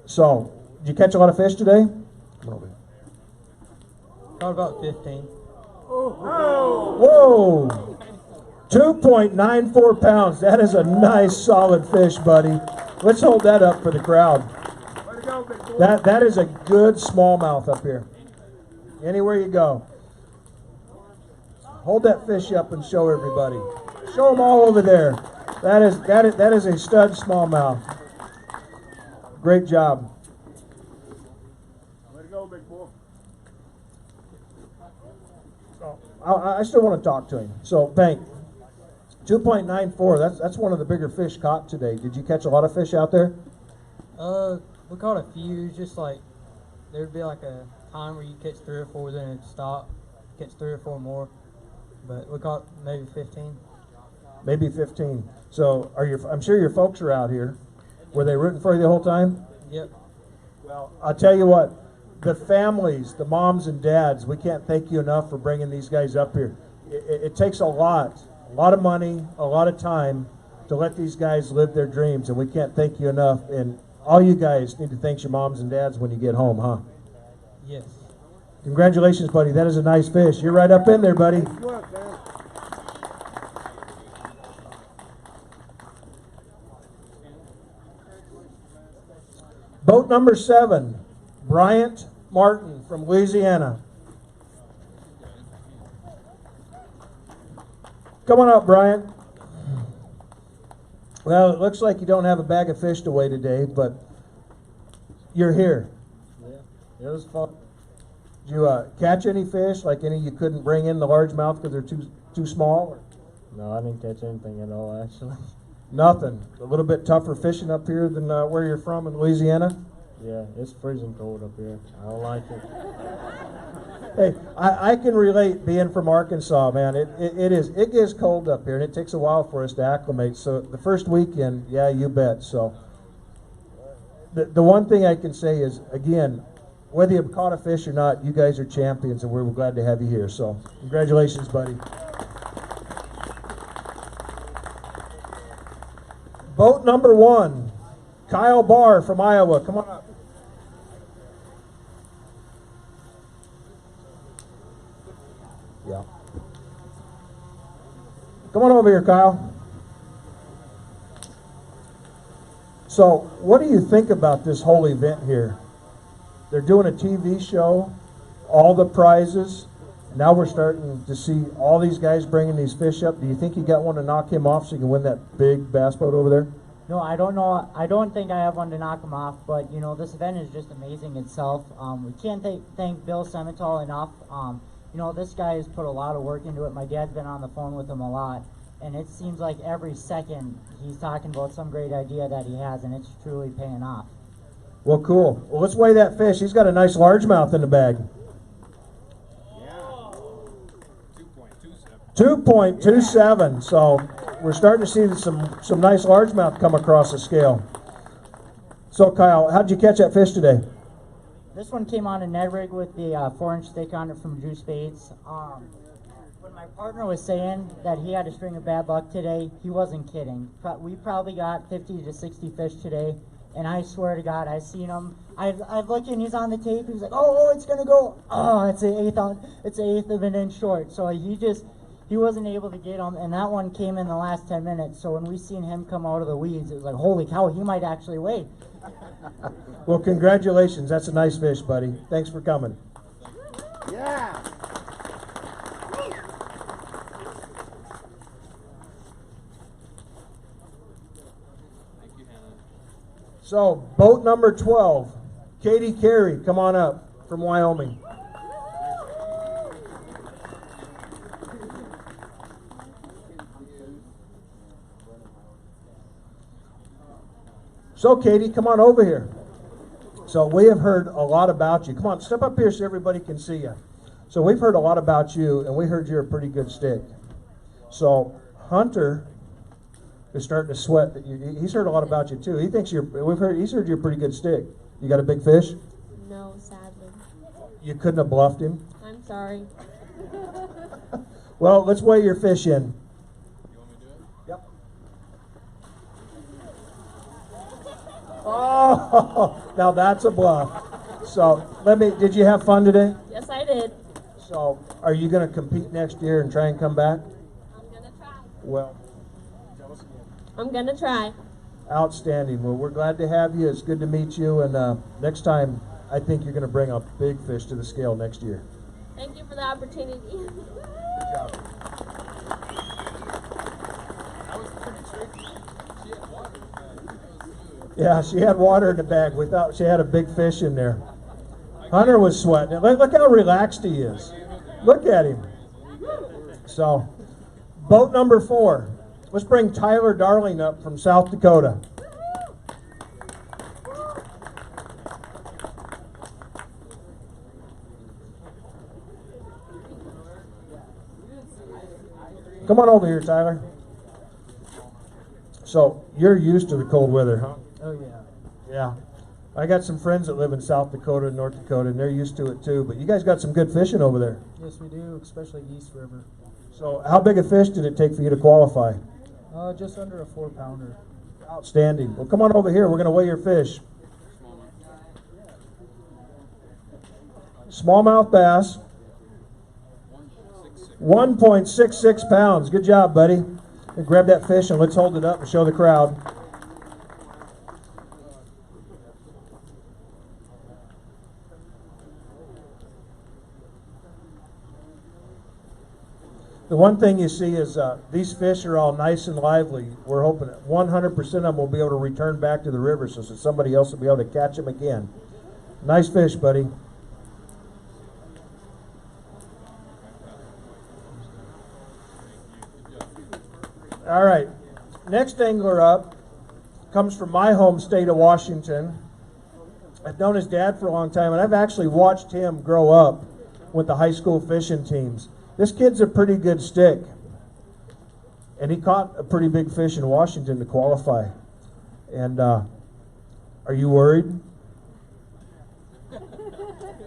So, did you catch a lot of fish today? Come over here. Caught about 15. Whoa! 2.94 pounds. That is a nice, solid fish, buddy. Let's hold that up for the crowd. That is a good smallmouth up here. Anywhere you go. Hold that fish up and show everybody. Show them all over there. That is a stud smallmouth. Great job. Way to go, big boy. I still want to talk to him. So, Bank, 2.94. That's one of the bigger fish caught today. Did you catch a lot of fish out there? We caught a few. Just like there'd be like a time where you catch 3 or 4, then it'd stop. Catch 3 or 4 more. But we caught maybe 15. Maybe 15. So, I'm sure your folks are out here. Were they rooting for you the whole time? Yep. Well, I'll tell you what. The families, the moms and dads, we can't thank you enough for bringing these guys up here. It takes a lot of money, a lot of time to let these guys live their dreams, and we can't thank you enough. And all you guys need to thank your moms and dads when you get home, huh? Yes. Congratulations, buddy. That is a nice fish. You're right up in there, buddy. Boat number 7, Bryant Martin from Louisiana. Come on up, Bryant. Well, it looks like you don't have a bag of fish to weigh today, but you're here. Yeah, it was fun. Did you catch any fish, like any you couldn't bring in the largemouth because they're too small? No, I didn't catch anything at all, actually. Nothing. A little bit tougher fishing up here than where you're from in Louisiana? Yeah, it's freezing cold up here. I don't like it. Hey, I can relate being from Arkansas, man. It gets cold up here, and it takes a while for us to acclimate. So the first weekend, yeah, you bet. So the one thing I can say is, again, whether you've caught a fish or not, you guys are champions, and we're glad to have you here. So congratulations, buddy. Boat number 1, Kyle Barr from Iowa. Come on up. Yeah. Come on over here, Kyle. So, what do you think about this whole event here? They're doing a TV show, all the prizes. Now we're starting to see all these guys bringing these fish up. Do you think you got one to knock him off so you can win that big bass boat over there? No, I don't know. I don't think I have one to knock him off, but, you know, this event is just amazing itself. We can't thank Bill Semental enough. You know, this guy has put a lot of work into it. My dad's been on the phone with him a lot, and it seems like every second he's talking about some great idea that he has, and it's truly paying off. Well, cool. Well, let's weigh that fish. He's got a nice largemouth in the bag. 2.27. So we're starting to see some nice largemouth come across the scale. So, Kyle, how'd you catch that fish today? This one came on a Ned rig with the 4-inch stick on it from Drew Spades. When my partner was saying that he had a string of bad luck today, he wasn't kidding. We probably got 50 to 60 fish today, and I swear to God, I seen him. I look and he's on the tape. He was like, "Oh, it's gonna go! Oh, it's an eighth of an inch short." So he wasn't able to get him, and that one came in the last 10 minutes. So when we seen him come out of the weeds, it was like, holy cow, he might actually weigh. Well, congratulations. That's a nice fish, buddy. Thanks for coming. Yeah. So, boat number 12, Katie Carey, come on up from Wyoming. So, Katie, come on over here. So, we have heard a lot about you. Come on, step up here so everybody can see you. So, we've heard a lot about you, and we heard you're a pretty good stick. So, Hunter is starting to sweat. He's heard a lot about you too. He's heard you're a pretty good stick. You got a big fish? No, sadly. You couldn't have bluffed him? I'm sorry. Well, let's weigh your fish in. You want me to do it? Yep. Oh, now that's a bluff. So did you have fun today? Yes, I did. So are you going to compete next year and try and come back? I'm gonna try. Well, I'm gonna try. outstanding. Well, we're glad to have you. It's good to meet you. And next time, I think you're going to bring a big fish to the scale next year. Thank you for the opportunity. Good job. That was pretty tricky. She had water in the bag. That was smooth. Yeah, she had water in the bag. We thought she had a big fish in there. Hunter was sweating. Look how relaxed he is. Look at him. So, boat number 4. Let's bring Tyler Darling up from South Dakota. Come on over here, Tyler. So, you're used to the cold weather, huh? Oh yeah. Yeah. I got some friends that live in South Dakota and North Dakota, and they're used to it too. But you guys got some good fishing over there. Yes, we do, especially East River. So, how big a fish did it take for you to qualify? Just under a 4-pounder. Outstanding. Well, come on over here. We're going to weigh your fish. Smallmouth bass. 1.66 pounds. Good job, buddy. Grab that fish and let's hold it up and show the crowd. The one thing you see is these fish are all nice and lively. We're hoping that 100% of them will be able to return back to the river so that somebody else will be able to catch them again. Nice fish, buddy. All right. Next angler up comes from my home state of Washington. I've known his dad for a long time, and I've actually watched him grow up with the high school fishing teams. This kid's a pretty good stick, and he caught a pretty big fish in Washington to qualify. And are you worried?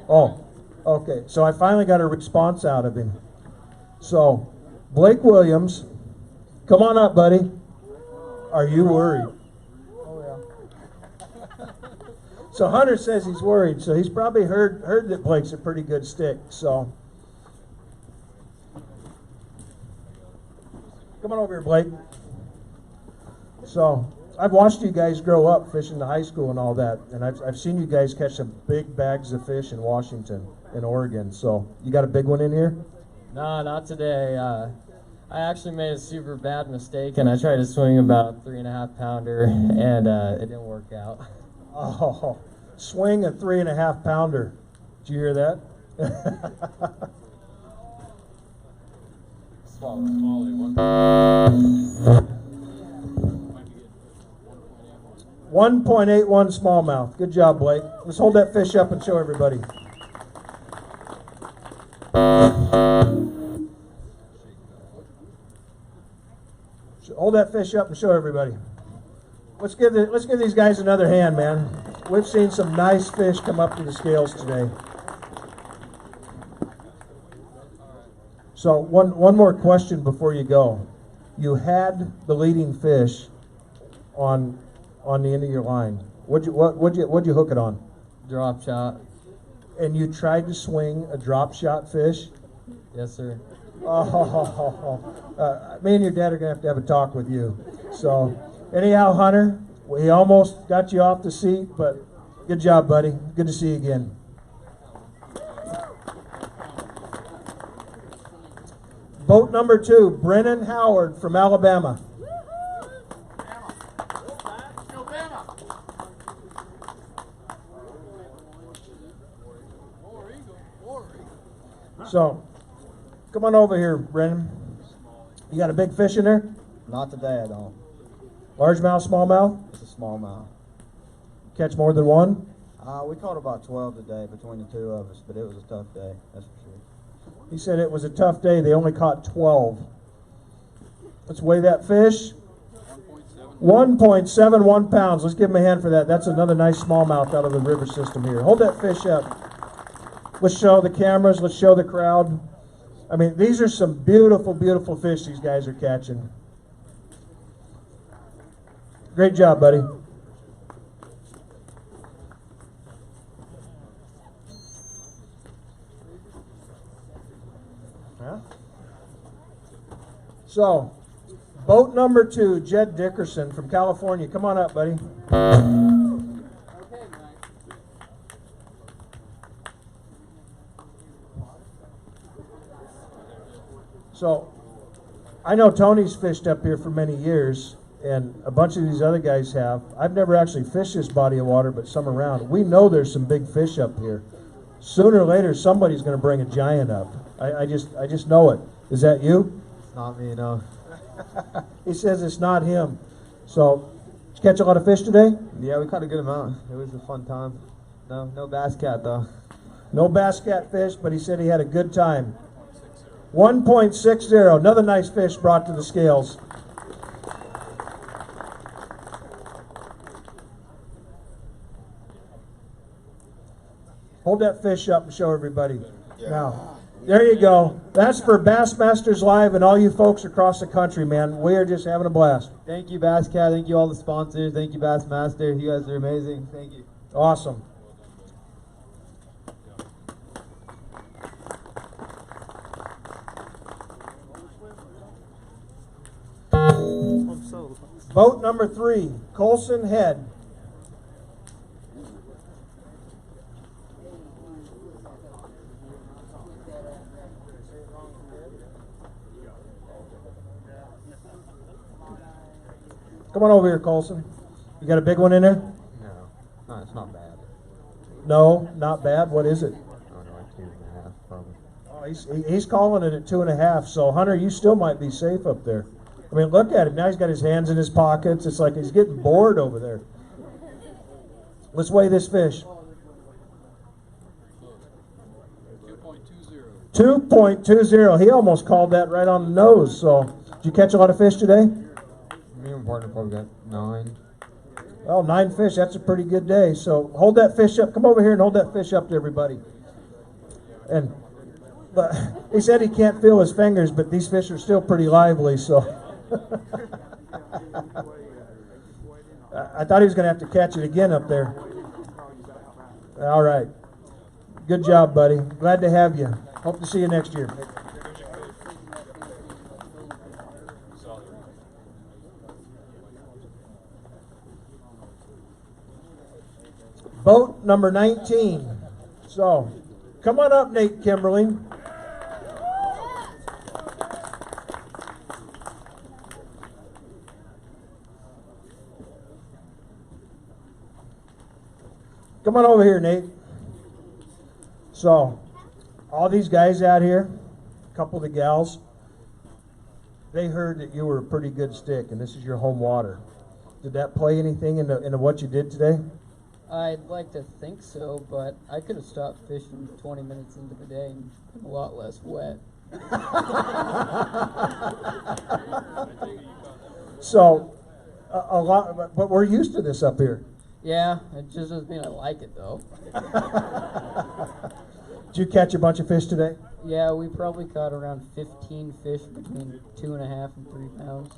Oh, okay. So I finally got a response out of him. So, Blake Williams, come on up, buddy. Are you worried? Oh yeah. So Hunter says he's worried, so he's probably heard that Blake's a pretty good stick. So come on over here, Blake. So I've watched you guys grow up fishing the high school and all that, and I've seen you guys catch some big bags of fish in Washington and Oregon. So you got a big one in here? No, not today. I actually made a super bad mistake, and I tried to swing about a 3.5 pounder, and it didn't work out. Oh, swing a 3.5 pounder. Did you hear that? Smalley, 1.81 smallmouth. Good job, Blake. Let's hold that fish up and show everybody. Hold that fish up and show everybody. Let's give these guys another hand, man. We've seen some nice fish come up to the scales today. So one more question before you go. You had the leading fish on the end of your line. What'd you hook it on? Drop shot. And you tried to swing a drop shot fish? Yes, sir. Me and your dad are going to have a talk with you. So, anyhow, Hunter, we almost got you off the seat, but good job, buddy. Good to see you again. Boat number 2, Brennan Howard from Alabama. So, come on over here, Brennan. You got a big fish in there? Not today, I don't. Largemouth, smallmouth? It's a smallmouth. Catch more than one? We caught about 12 today between the two of us, but it was a tough day, that's for sure. He said it was a tough day. They only caught 12. Let's weigh that fish. 1.71 pounds. Let's give him a hand for that. That's another nice smallmouth out of the river system here. Hold that fish up. Let's show the cameras. Let's show the crowd. I mean, these are some beautiful, beautiful fish these guys are catching. Great job, buddy. So, Boat number 2, Jed Dickerson from California. Come on up, buddy. So, I know Tony's fished up here for many years, and a bunch of these other guys have. I've never actually fished this body of water, but some around. We know there's some big fish up here. Sooner or later, somebody's going to bring a giant up. I just know it. Is that you? It's not me, no. He says it's not him. So, did you catch a lot of fish today? Yeah, we caught a good amount. It was a fun time. No bass cat though. No bass catfish, but he said he had a good time. 1.60, another nice fish brought to the scales. Hold that fish up and show everybody. Now, there you go. That's for Bassmasters Live and all you folks across the country, man. We are just having a blast. Thank you, Bass Cat. Thank you, all the sponsors. Thank you, Bassmaster. You guys are amazing. Thank you. Awesome. Boat number 3, Colson Head. Come on over here, Colson. You got a big one in there? No, it's not bad. No, not bad. What is it? I don't know, like 2.5 probably. Oh, he's calling it at 2.5. So, Hunter, you still might be safe up there. I mean, look at him. Now he's got his hands in his pockets. It's like he's getting bored over there. Let's weigh this fish. 2.20. He almost called that right on the nose. So, did you catch a lot of fish today? Me and my partner probably got 9. Well, 9 fish. That's a pretty good day. So, hold that fish up. Come over here and hold that fish up to everybody. And he said he can't feel his fingers, but these fish are still pretty lively. So. I thought he was going to have to catch it again up there. All right. Good job, buddy. Glad to have you. Hope to see you next year. Boat number 19. So, come on up, Nate Kimberly. Come on over here, Nate. So, all these guys out here, a couple of the gals, they heard that you were a pretty good stick, and this is your home water. Did that play anything into what you did today? I'd like to think so, but I could have stopped fishing 20 minutes into the day and been a lot less wet. So, a lot, but we're used to this up here. Yeah, it just doesn't mean I like it though. Did you catch a bunch of fish today? Yeah, we probably caught around 15 fish between 2.5 and 3 pounds.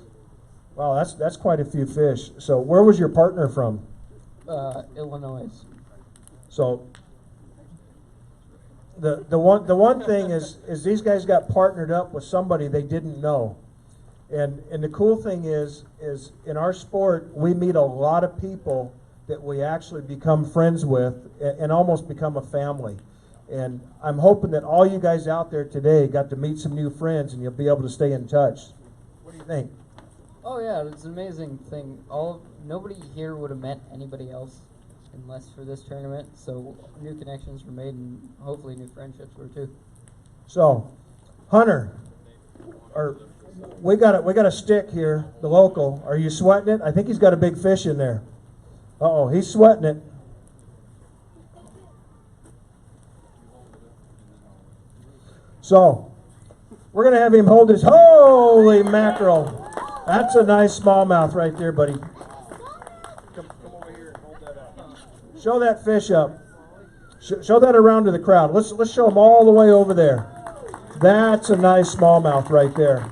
Wow, that's quite a few fish. So, where was your partner from? Illinois. So, the one thing is these guys got partnered up with somebody they didn't know, and the cool thing is in our sport we meet a lot of people that we actually become friends with and almost become a family. And I'm hoping that all you guys out there today got to meet some new friends and you'll be able to stay in touch. What do you think? Oh yeah, it's an amazing thing. Nobody here would have met anybody else unless for this tournament. So new connections were made and hopefully new friendships were too. So, Hunter, we got a stick here, the local. Are you sweating it? I think he's got a big fish in there. Uh-oh, he's sweating it. So, we're going to have him hold his, holy mackerel. That's a nice smallmouth right there, buddy. Come over here and hold that up. Show that fish up. Show that around to the crowd. Let's show them all the way over there. That's a nice smallmouth right there.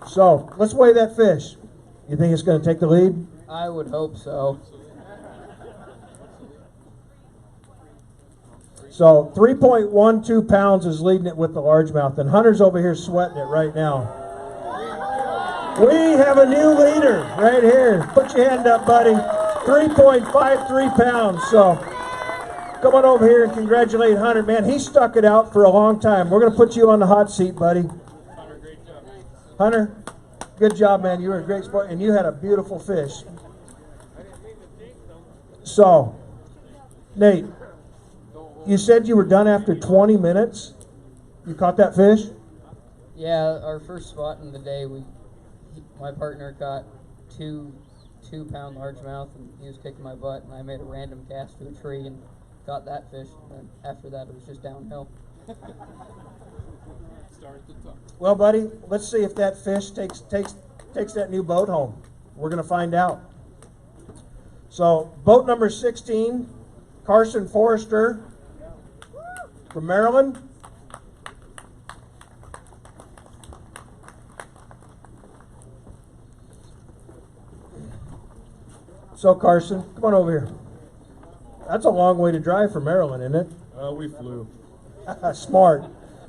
So, let's weigh that fish. You think it's going to take the lead? I would hope so. So 3.12 pounds is leading it with the largemouth, and Hunter's over here sweating it right now. We have a new leader right here. Put your hand up, buddy. 3.53 pounds. So come on over here and congratulate Hunter. Man, he stuck it out for a long time. We're going to put you on the hot seat, buddy. Hunter, good job, man. You were a great sport, and you had a beautiful fish. So, Nate, you said you were done after 20 minutes? You caught that fish? Yeah, our first spot in the day, my partner caught two 2-pound largemouth, and he was kicking my butt, and I made a random cast to a tree and caught that fish. And after that, it was just downhill. Well, buddy, let's see if that fish takes that new boat home. We're going to find out. So, boat number 16, Carson Forrester from Maryland. So, Carson, come on over here. That's a long way to drive from Maryland, isn't it? We flew. Smart.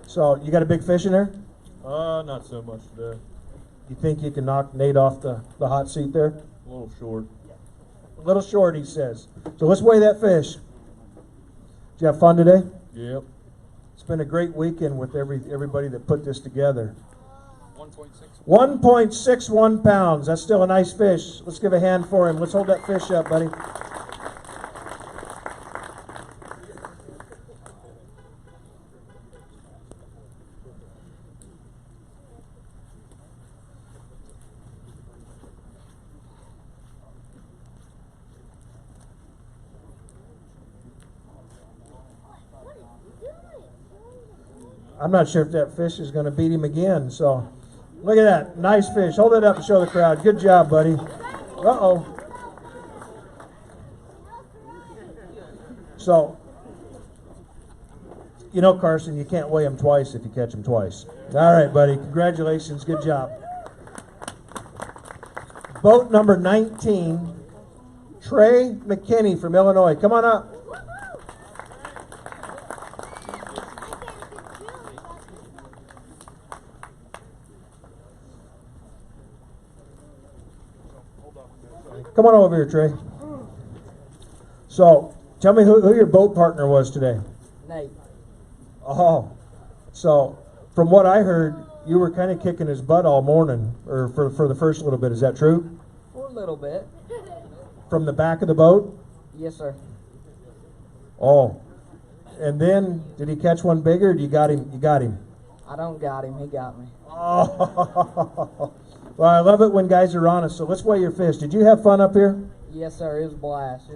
So, you got a big fish in there? Not so much today. You think you can knock Nate off the hot seat there? A little short. A little short, he says. So let's weigh that fish. Did you have fun today? Yep. It's been a great weekend with everybody that put this together. 1.6. 1.61 pounds. That's still a nice fish. Let's give a hand for him. Let's hold that fish up, buddy. I'm not sure if that fish is going to beat him again. So, look at that. Nice fish. Hold it up and show the crowd. Good job, buddy. Uh-oh. So, you know, Carson, you can't weigh him twice if you catch him twice. All right, buddy. Congratulations. Good job. Boat number 19, Trey McKinney from Illinois. Come on up. Come on over here, Trey. So, tell me who your boat partner was today. Nate. Oh, so from what I heard, you were kind of kicking his butt all morning, or for the first little bit. Is that true? For a little bit. From the back of the boat? Yes, sir. Oh, and then did he catch one bigger? Or you got him? You got him. I don't got him. He got me. Oh. Well, I love it when guys are honest. So let's weigh your fish. Did you have fun up here? Yes, sir. It was a blast.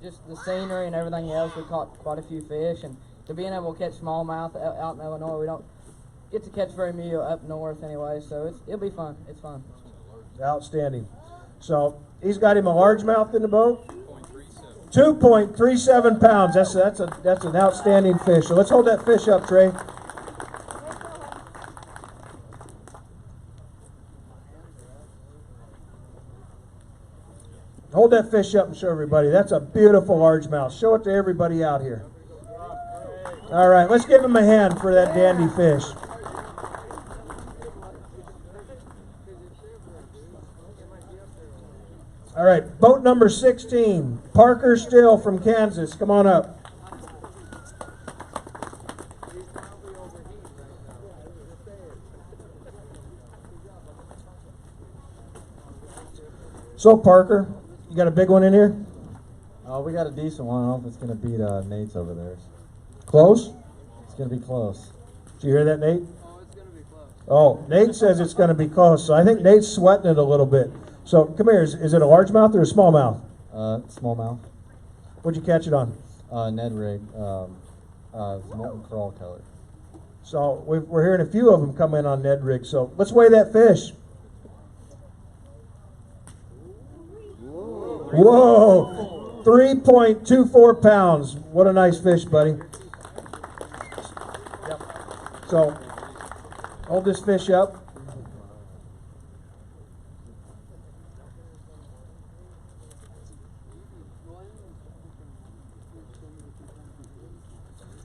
Just the scenery and everything else. We caught quite a few fish, and to being able to catch smallmouth out in Illinois, we don't get to catch very many up north anyway. So it'll be fun. It's fun. Outstanding. So he's got him a largemouth in the boat. 2.37 pounds. That's an outstanding fish. So let's hold that fish up, Trey. Hold that fish up and show everybody. That's a beautiful largemouth. Show it to everybody out here. All right, let's give him a hand for that dandy fish. All right, boat number 16, Parker Still from Kansas. Come on up. So, Parker, you got a big one in here? We got a decent one. I don't know if it's going to beat Nate's over there. Close? It's going to be close. Did you hear that, Nate? Oh, Nate says it's going to be close, so I think Nate's sweating it a little bit. So, come here. Is it a largemouth or a smallmouth? Smallmouth. What'd you catch it on? Ned rig. Molten crawl color. So, we're hearing a few of them come in on Ned rig. So, let's weigh that fish. Whoa! 3.24 pounds. What a nice fish, buddy. Yep. So, hold this fish up.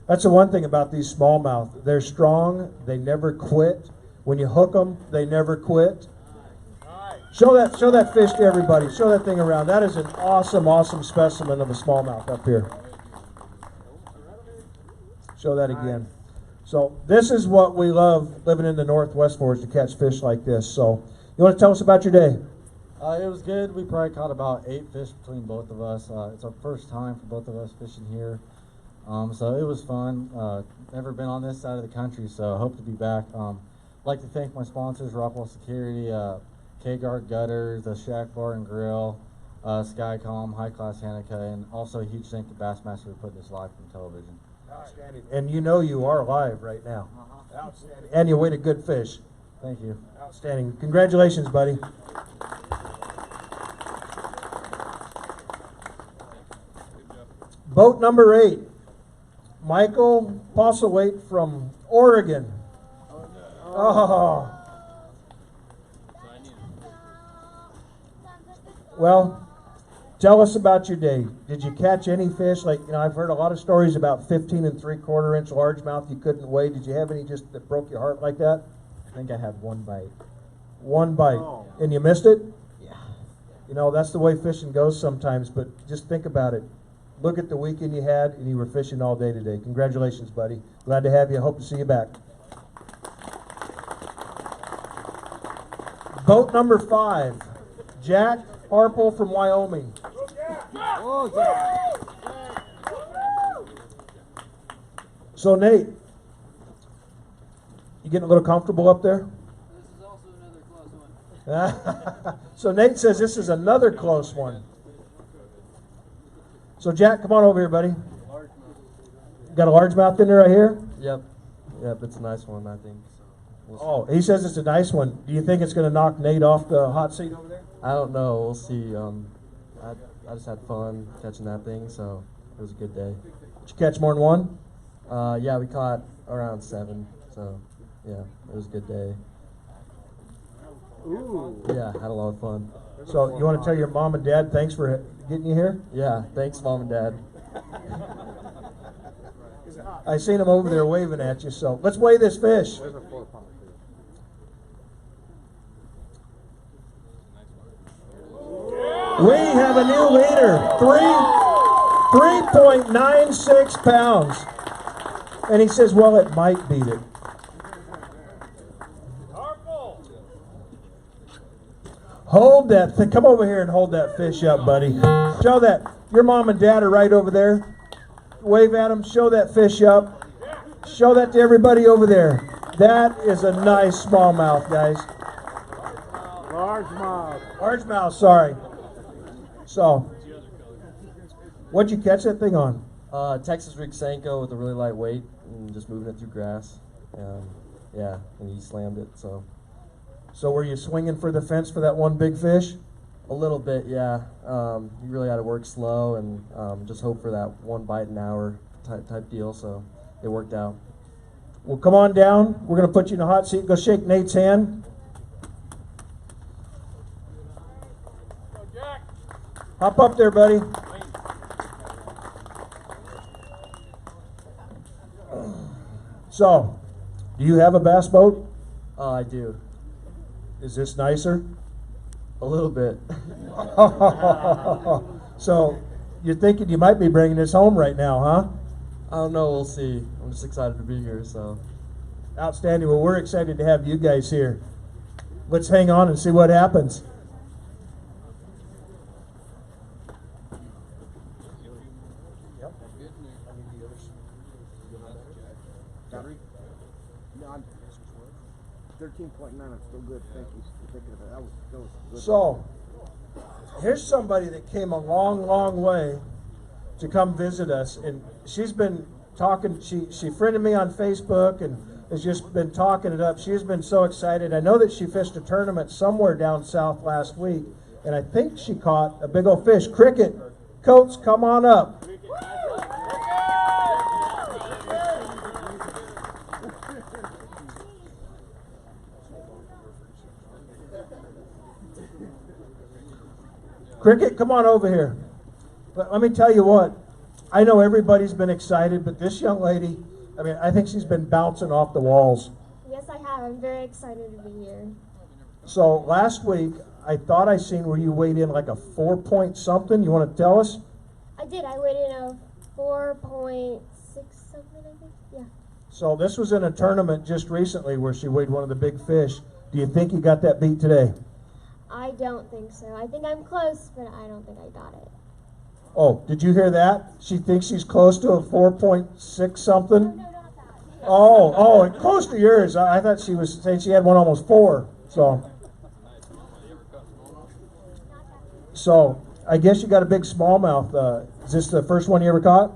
That's the one thing about these smallmouth. They're strong. They never quit. When you hook them, they never quit. Show that fish to everybody. Show that thing around. That is an awesome, awesome specimen of a smallmouth up here. Show that again. So this is what we love living in the Northwest for, is to catch fish like this. So you want to tell us about your day? It was good. We probably caught about 8 fish between both of us. It's our first time for both of us fishing here. So it was fun. Never been on this side of the country, so hope to be back. I'd like to thank my sponsors, Rockwell Security, K-Guard Gutters, the Shack Bar and Grill, Skycom, High Class Hanukkah, and also a huge thank to Bassmaster for putting this live from television. Outstanding. And you know you are live right now. Outstanding. And you weighed a good fish. Thank you. Outstanding. Congratulations, buddy. Boat number 8, Michael Postlethwaite from Oregon. Oh. Well, tell us about your day. Did you catch any fish? Like, I've heard a lot of stories about 15 3/4 inch largemouth you couldn't weigh. Did you have any just that broke your heart like that? I think I had 1 bite. 1 bite. Oh. And you missed it? Yeah. That's the way fishing goes sometimes, but just think about it. Look at the weekend you had, and you were fishing all day today. Congratulations, buddy. Glad to have you. Hope to see you back. Boat number 5, Jack Harple from Wyoming. Oh, yeah. So, Nate, you getting a little comfortable up there? This is also another close one. So Nate says this is another close one. So Jack, come on over here, buddy. Got a largemouth in there right here? Yep, it's a nice one, I think. So Oh, he says it's a nice one. Do you think it's going to knock Nate off the hot seat over there? I don't know. We'll see. I just had fun catching that thing, so it was a good day. Did you catch more than one? Yeah, we caught around 7, so yeah, it was a good day. Ooh. Yeah, had a lot of fun. So you want to tell your mom and dad thanks for getting you here? Yeah, thanks, Mom and Dad. I seen them over there waving at you. So let's weigh this fish. We have a new leader, 3.96 pounds. And he says, well, it might beat it. Hold that thing. Come over here and hold that fish up, buddy. Show that. Your mom and dad are right over there. Wave at them. Show that fish up. Show that to everybody over there. That is a nice smallmouth, guys. Largemouth. Largemouth, sorry. So, what'd you catch that thing on? Texas rig Senko with a really light weight and just moving it through grass. Yeah, and he slammed it, so. So were you swinging for the fence for that one big fish? A little bit, yeah. You really had to work slow and just hope for that 1 bite an hour type deal, so it worked out. Well, come on down. We're going to put you in a hot seat. Go shake Nate's hand. Hop up there, buddy. So, do you have a bass boat? I do. Is this nicer? A little bit. So, you're thinking you might be bringing this home right now, huh? I don't know, we'll see. I'm just excited to be here, so. Outstanding. Well, we're excited to have you guys here. Let's hang on and see what happens. No, 13.9, I'm still good. Thank you for thinking of it. That was good. So, here's somebody that came a long, long way to come visit us, and she's been talking. She friended me on Facebook and has just been talking it up. She's been so excited. I know that she fished a tournament somewhere down south last week, and I think she caught a big old fish. Cricket, Coates, come on up. Cricket, come on over here. But let me tell you what, I know everybody's been excited, but this young lady, I think she's been bouncing off the walls. Yes, I have. I'm very excited to be here. So last week, I thought I seen where you weighed in like a 4 point something. You want to tell us? I did. I weighed in a 4.6 something, I think. Yeah. So this was in a tournament just recently where she weighed one of the big fish. Do you think you got that beat today? I don't think so. I think I'm close, but I don't think I got it. Oh, did you hear that? She thinks she's close to a 4.6 something? Oh, close to yours. I thought she was saying she had one almost 4. So I guess you got a big smallmouth. Is this the first one you ever caught?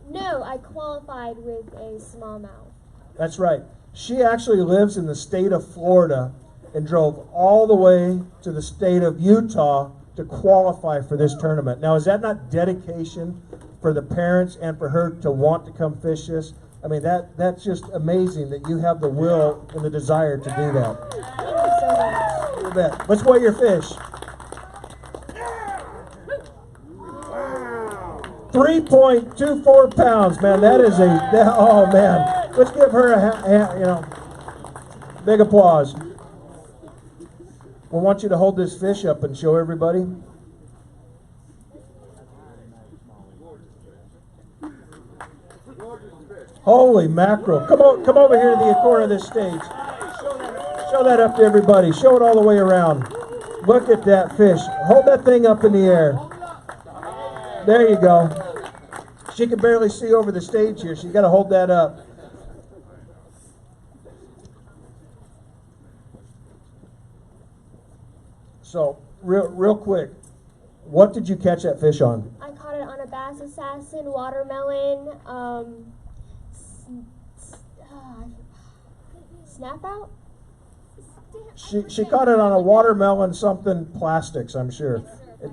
No, I qualified with a smallmouth. That's right. She actually lives in the state of Florida and drove all the way to the state of Utah to qualify for this tournament. Now, is that not dedication for the parents and for her to want to come fish this? I mean, that's just amazing that you have the will and the desire to do that. Thank you so much. You bet. Let's weigh your fish. 3.24 pounds, man. That is oh man. Let's give her a big applause. We want you to hold this fish up and show everybody. Holy mackerel. Come over here to the corner of this stage. Show that up to everybody. Show it all the way around. Look at that fish. Hold that thing up in the air. There you go. She can barely see over the stage here. She's got to hold that up. So, real quick, what did you catch that fish on? I caught it on a Bass Assassin watermelon snap out. She caught it on a watermelon something plastics, I'm sure.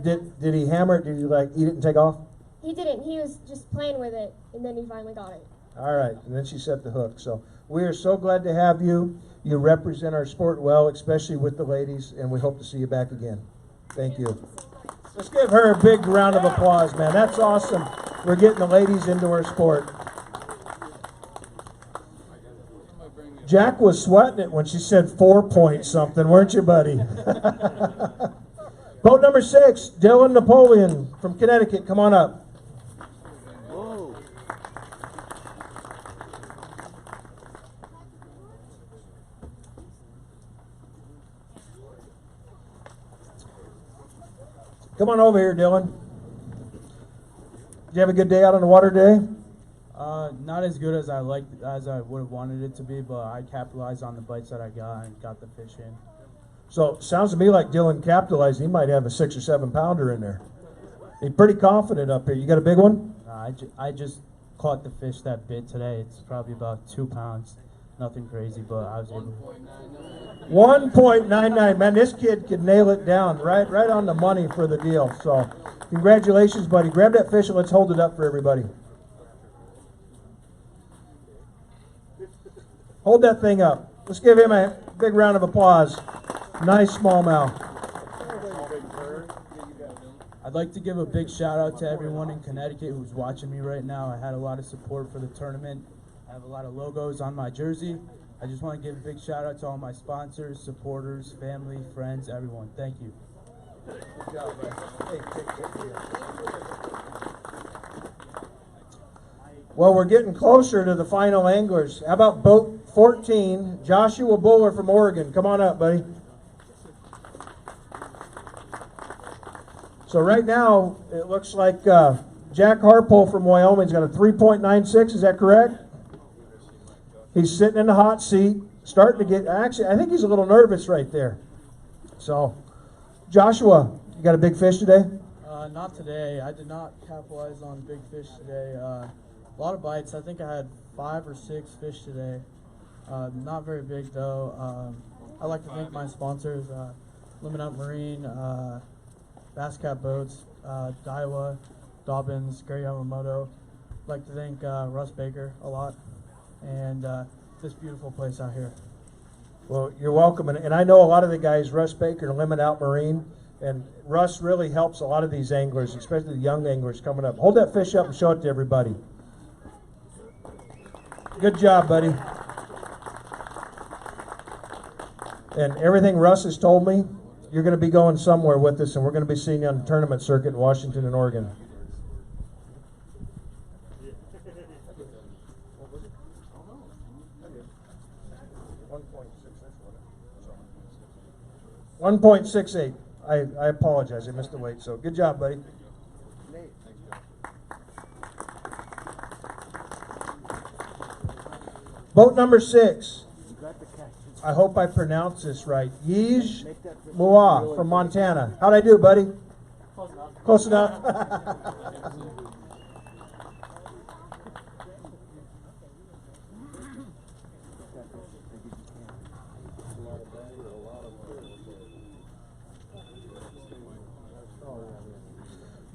Did he hammer it? Did he eat it and take off? He didn't. He was just playing with it, and then he finally got it. All right, and then she set the hook. So we are so glad to have you. You represent our sport well, especially with the ladies, and we hope to see you back again. Thank you. Let's give her a big round of applause, man. That's awesome. We're getting the ladies into our sport. Jack was sweating it when she said 4 point something, weren't you, buddy? Boat number 6, Dylan Napoleon from Connecticut. Come on up. Come on over here, Dylan. Did you have a good day out on the water today? Not as good as I would have wanted it to be, but I capitalized on the bites that I got and got the fish in. So sounds to me like Dylan capitalized. He might have a 6 or 7 pounder in there. He's pretty confident up here. You got a big one? I just caught the fish that bit today. It's probably about 2 pounds. Nothing crazy, but I was able. 1.99. Man, this kid could nail it down right on the money for the deal. So congratulations, buddy. Grab that fish and let's hold it up for everybody. Hold that thing up. Let's give him a big round of applause. Nice smallmouth. I'd like to give a big shout out to everyone in Connecticut who's watching me right now. I had a lot of support for the tournament. I have a lot of logos on my jersey. I just want to give a big shout out to all my sponsors, supporters, family, friends, everyone. Thank you. Good job, man. Well, we're getting closer to the final anglers. How about boat 14, Joshua Buller from Oregon. Come on up, buddy. So right now, it looks like Jack Harpole from Wyoming's got a 3.96. Is that correct? He's sitting in the hot seat, starting to get, actually, I think he's a little nervous right there. So, Joshua, you got a big fish today? Not today. I did not capitalize on big fish today. A lot of bites. I think I had 5 or 6 fish today. Not very big though. I'd like to thank my sponsors, Limit Up Marine, Bass Cat Boats, Daiwa, Dobbins, Gary Yamamoto. I'd like to thank Russ Baker a lot, and this beautiful place out here. Well, you're welcome. And I know a lot of the guys, Russ Baker and Limit Out Marine, and Russ really helps a lot of these anglers, especially the young anglers coming up. Hold that fish up and show it to everybody. Good job, buddy. And everything Russ has told me, you're going to be going somewhere with us, and we're going to be seeing you on the tournament circuit in Washington and Oregon. .68. I apologize. I missed the weight. So good job, buddy. Boat number 6. I hope I pronounced this right. Yij Mua from Montana. How'd I do, buddy? Close enough.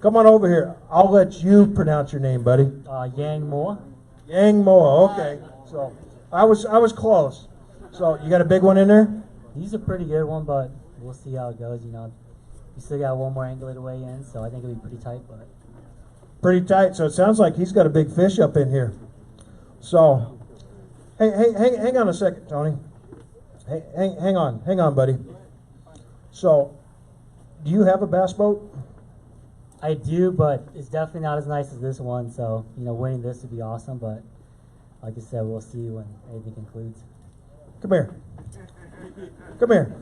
Come on over here. I'll let you pronounce your name, buddy. Yang Moa. Yang Moa. Okay. So I was close. So you got a big one in there? He's a pretty good one, but we'll see how it goes. You know, we still got one more angler to weigh in, so I think it'll be pretty tight. But pretty tight. So it sounds like he's got a big fish up in here. So, hang on a second, Tony. Hang on, buddy. So, do you have a bass boat? I do, but it's definitely not as nice as this one. So, you know, winning this would be awesome. But like I said, we'll see when everything concludes. Come here. Come here.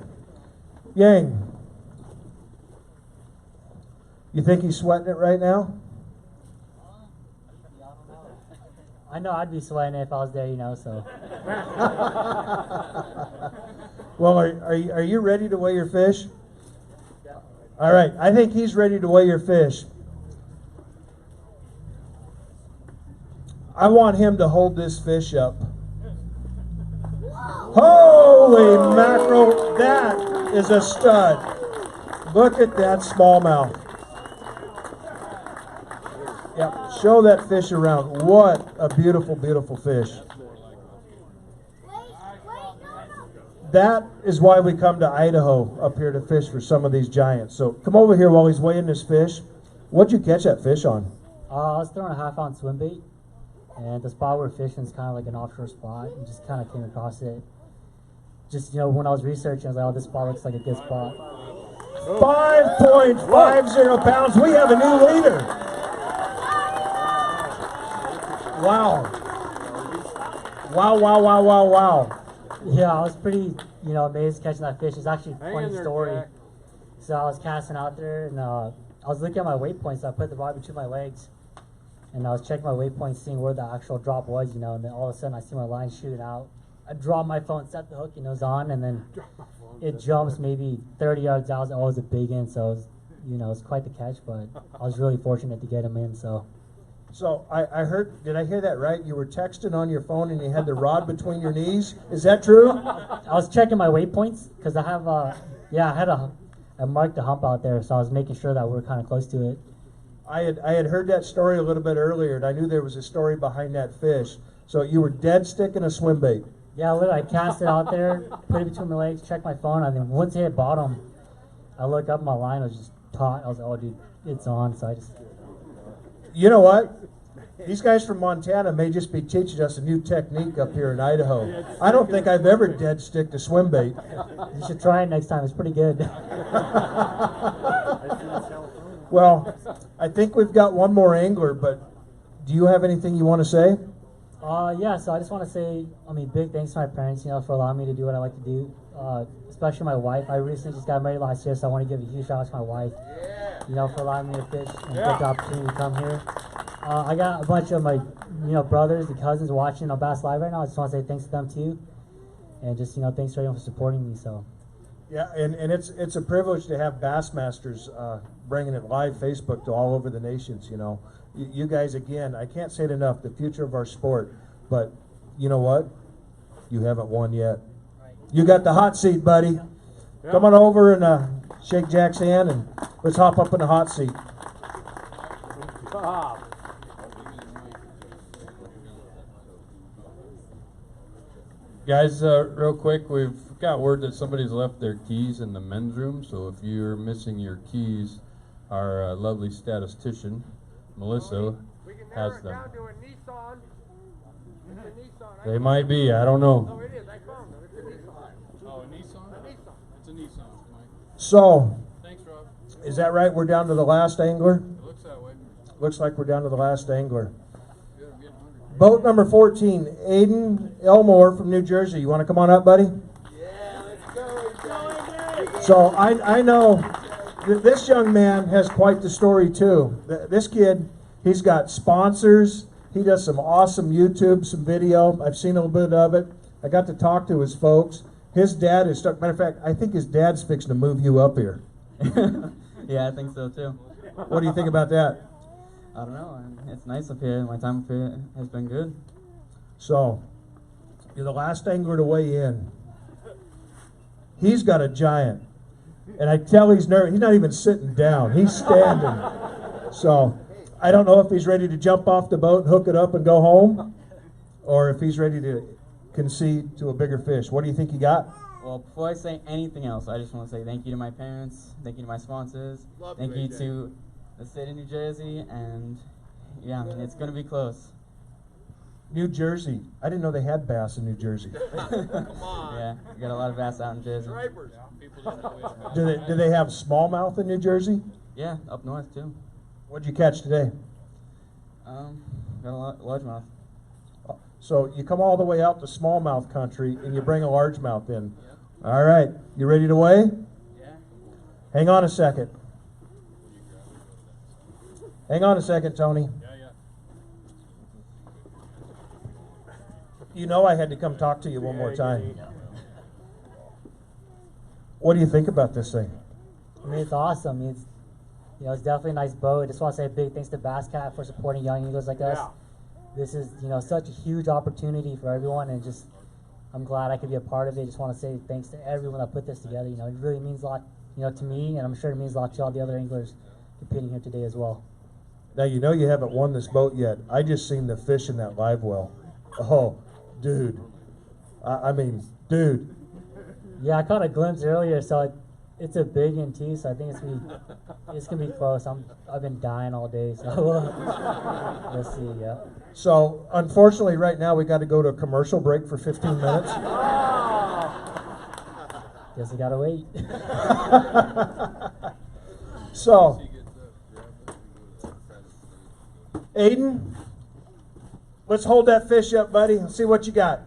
Yang. You think he's sweating it right now? I know I'd be sweating it if I was there, you know, so. Well, are you ready to weigh your fish? All right, I think he's ready to weigh your fish. I want him to hold this fish up. Holy mackerel, that is a stud. Look at that smallmouth. Yep, show that fish around. What a beautiful, beautiful fish. That is why we come to Idaho up here to fish for some of these giants. So come over here while he's weighing this fish. What'd you catch that fish on? I was throwing a 1/2 ounce swim bait, and the spot we're fishing is kind of like an offshore spot, and just kind of came across it. Just, you know, when I was researching, I was like, oh, this spot looks like a good spot. 5.50 pounds. We have a new leader. Wow. Wow. Yeah, I was pretty, you know, amazed catching that fish. It's actually a funny story. So I was casting out there, and I was looking at my weight points. So I put the rod between my legs, and I was checking my weight points, seeing where the actual drop was, you know, and then all of a sudden I see my line shooting out. I drop my phone, set the hook, and it was on, and then it jumps maybe 30 yards out. It was a big in, so it was, you know, it's quite the catch, but I was really fortunate to get him in, so. So I heard, did I hear that right? You were texting on your phone and you had the rod between your knees? Is that true? I was checking my weight points because I have, I marked a hump out there, so I was making sure that we're kind of close to it. I had heard that story a little bit earlier, and I knew there was a story behind that fish. So you were dead sticking a swim bait. Yeah, literally, I cast it out there, put it between my legs, checked my phone, and then once it hit bottom, I looked up, my line was just taut. I was like, oh, dude, it's on, so I just... You know what? These guys from Montana may just be teaching us a new technique up here in Idaho. I don't think I've ever dead sticked a swim bait. You should try it next time. It's pretty good. Well, I think we've got one more angler, but do you have anything you want to say? Yeah, so I just want to say, big thanks to my parents, you know, for allowing me to do what I like to do. Especially my wife. I recently just got married last year, so I want to give a huge shout out to my wife, you know, for allowing me to fish and get the opportunity to come here. I got a bunch of my, you know, brothers and cousins watching on Bass Live right now. I just want to say thanks to them too, and just, you know, thanks to everyone for supporting me. So. Yeah, and it's a privilege to have Bassmasters bringing it live Facebook to all over the nations. You know, you guys, again, I can't say it enough. The future of our sport, but you know what? You haven't won yet. You got the hot seat, buddy. Yeah. Come on over and shake Jack's hand, and let's hop up in the hot seat. Guys, real quick, we've got word that somebody's left their keys in the men's room, so if you're missing your keys, our lovely statistician, Melissa, has them. They might be, I don't know. No, it is. I found them. It's a Nissan. Oh, a Nissan? It's a Nissan, Mike. So, Thanks, Rob. is that right? We're down to the last angler? It looks that way. Looks like we're down to the last angler. Good, I'm getting hungry. Boat number 14, Aiden Elmore from New Jersey. You want to come on up, buddy? Yeah, let's go. So I know this young man has quite the story too. This kid, he's got sponsors. He does some awesome YouTube, some video. I've seen a little bit of it. I got to talk to his folks. His dad is stuck. Matter of fact, I think his dad's fixing to move you up here. Yeah, I think so too. What do you think about that? I don't know. It's nice up here. My time up here has been good. So, you're the last angler to weigh in. He's got a giant. And I tell he's nervous. He's not even sitting down. He's standing. So, I don't know if he's ready to jump off the boat and hook it up and go home, or if he's ready to concede to a bigger fish. What do you think you got? Well, before I say anything else, I just want to say thank you to my parents, thank you to my sponsors, thank you to the state of New Jersey, and yeah, I mean, it's going to be close. New Jersey. I didn't know they had bass in New Jersey. Yeah, we got a lot of bass out in Jersey. Do they have smallmouth in New Jersey? Yeah, up north too. What'd you catch today? Got a largemouth. So you come all the way out to smallmouth country and you bring a largemouth in. All right, you ready to weigh? Yeah. Hang on a second. Hang on a second, Tony. Yeah. You know I had to come talk to you one more time. What do you think about this thing? I mean, it's awesome. It's, it's definitely a nice boat. I just want to say a big thanks to Bass Cat for supporting young eagles like us. This is, such a huge opportunity for everyone, and just, I'm glad I could be a part of it. Just want to say thanks to everyone that put this together. It really means a lot, to me, and I'm sure it means a lot to all the other anglers competing here today as well. Now, you haven't won this boat yet. I just seen the fish in that live well. Oh, dude. I mean, dude. Yeah, I caught a glimpse earlier, so it's a big one too, so I think it's gonna be close. I've been dying all day, so let's see. Yeah. So unfortunately, right now we got to go to a commercial break for 15 minutes. Guess I gotta wait. So, Aiden, let's hold that fish up, buddy. Let's see what you got.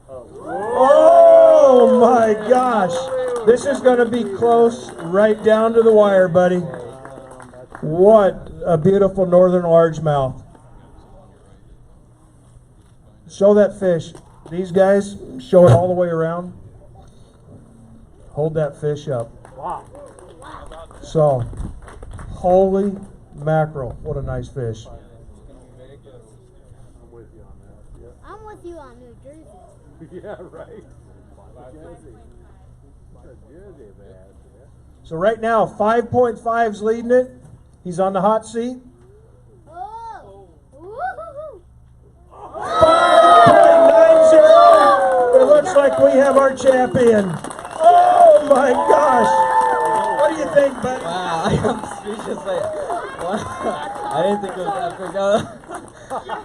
Oh my gosh. This is going to be close right down to the wire, buddy. What a beautiful northern largemouth. Show that fish. These guys, show it all the way around. Hold that fish up. So, holy mackerel. What a nice fish. I'm with you on New Jersey. Yeah, right. So right now, 5.5's leading it. He's on the hot seat. Oh! 5.90. It looks like we have our champion. Oh my gosh! What do you think, buddy? Wow, I'm speechless. I didn't think it was that big.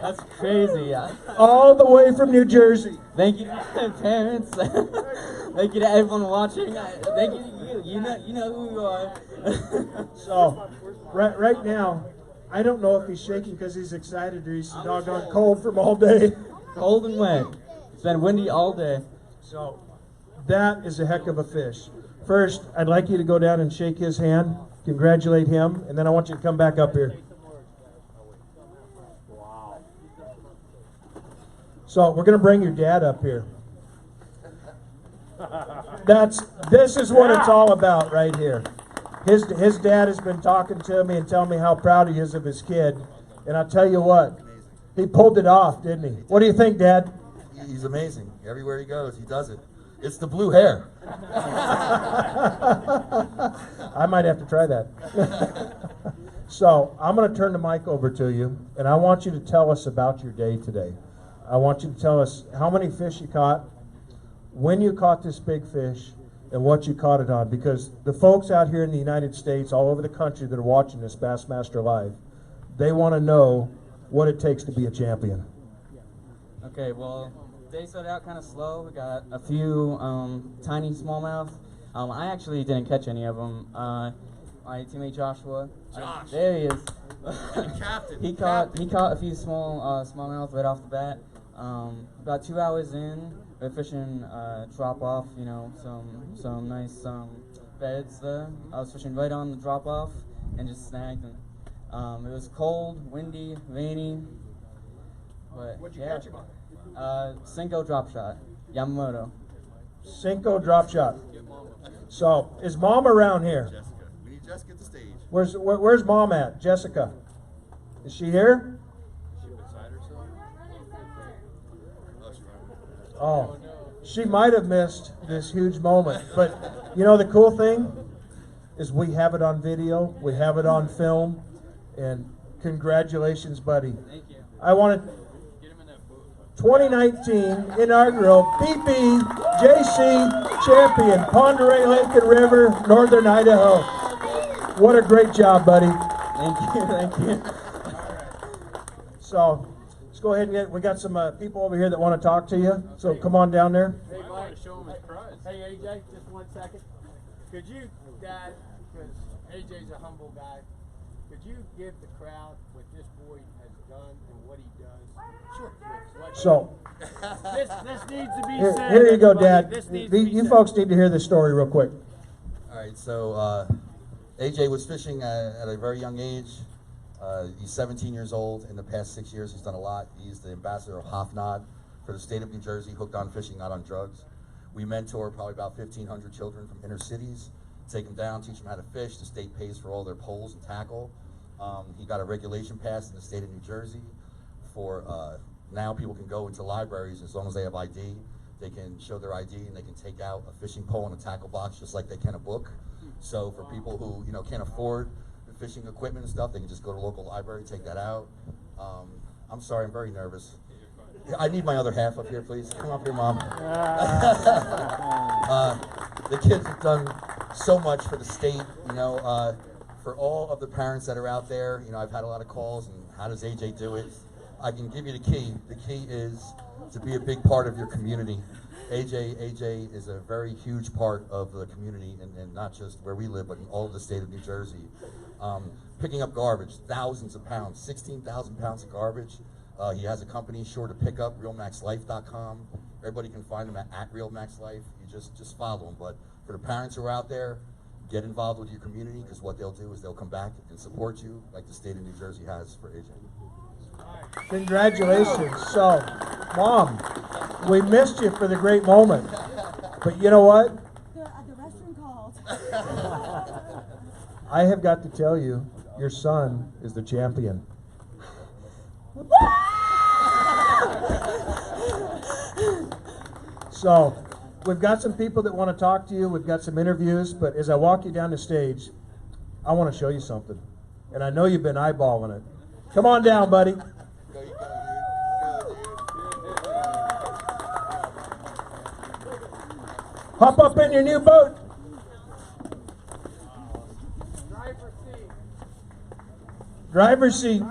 That's crazy. Yeah. All the way from New Jersey. Thank you to my parents. Thank you to everyone watching. Thank you to you. You know who you are. So, right now, I don't know if he's shaking because he's excited or he's doggone cold from all day. Cold and wet. It's been windy all day. So, that is a heck of a fish. First, I'd like you to go down and shake his hand, congratulate him, and then I want you to come back up here. So, we're going to bring your dad up here. This is what it's all about right here. His dad has been talking to me and telling me how proud he is of his kid. And I'll tell you what, he pulled it off, didn't he? What do you think, Dad? He's amazing. Everywhere he goes, he does it. It's the blue hair. I might have to try that. So, I'm going to turn the mic over to you, and I want you to tell us about your day today. I want you to tell us how many fish you caught, when you caught this big fish, and what you caught it on. Because the folks out here in the United States, all over the country that are watching this Bassmaster Live, they want to know what it takes to be a champion. Okay, well, day started out kind of slow. We got a few tiny smallmouth. I actually didn't catch any of them. My teammate Joshua, Josh. there he is. Captain. He caught a few smallmouth right off the bat. About 2 hours in, we're fishing drop off. You know, some nice beds there. I was fishing right on the drop off and just snagged them. It was cold, windy, rainy, but What'd you yeah. catch him on? Cinco drop shot, Yamamoto. Cinco drop shot. So, is Mom around here? Jessica. We need Jessica at the stage. Where's Mom at? Jessica. Is she here? Oh, she might have missed this huge moment. But you know the cool thing is we have it on video, we have it on film, and congratulations, buddy. Thank you. I wanted 2019 inaugural BBJC champion, Ponderay Lake and River, Northern Idaho. What a great job, buddy. Thank you, thank you. So, let's go ahead and we got some people over here that want to talk to you. So come on down there. Hey, hey, AJ, just 1 second. Could you, Dad, because AJ's a humble guy, could you give the crowd what this boy has done and what he does? Sure. So, This needs to be said. here you go, everybody. Dad. This needs to be You said. folks need to hear this story real quick. All right, so AJ was fishing at a very young age. He's 17 years old. In the past 6 years, he's done a lot. He's the ambassador of Hofnod for the state of New Jersey, hooked on fishing, not on drugs. We mentor probably about 1,500 children from inner cities, take them down, teach them how to fish. The state pays for all their poles and tackle. He got a regulation passed in the state of New Jersey for now people can go into libraries as long as they have ID. They can show their ID and they can take out a fishing pole and a tackle box just like they can a book. So for people who can't afford the fishing equipment and stuff, they can just go to a local library, take that out. I'm sorry, I'm very nervous. I need my other half up here, please. Come up here, Mom. The kids have done so much for the state, for all of the parents that are out there. I've had a lot of calls, and how does AJ do it? I can give you the key. The key is to be a big part of your community. AJ is a very huge part of the community, and not just where we live, but in all of the state of New Jersey. Picking up garbage, thousands of pounds, 16,000 pounds of garbage. He has a company, sure to pick up, realmaxlife.com. Everybody can find him at realmaxlife. You just follow him. But for the parents who are out there, get involved with your community, because what they'll do is they'll come back and support you like the state of New Jersey has for AJ. Congratulations. So, Mom, we missed you for the great moment. But you know what? The restroom called. I have got to tell you, your son is the champion. So, we've got some people that want to talk to you. We've got some interviews. But as I walk you down the stage, I want to show you something. And I know you've been eyeballing it. Come on down, buddy. Hop up in your new boat. Driver's seat.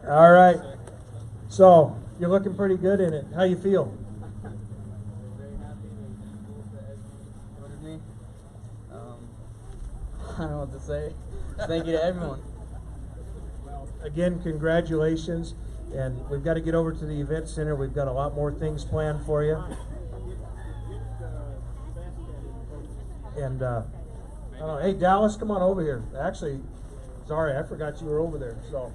All right. So, you're looking pretty good in it. How you feel? I don't know what to say. Thank you to everyone. Again, congratulations. And we've got to get over to the event center. We've got a lot more things planned for you. And, I don't know. Hey, Dallas, come on over here. Actually, sorry, I forgot you were over there. So.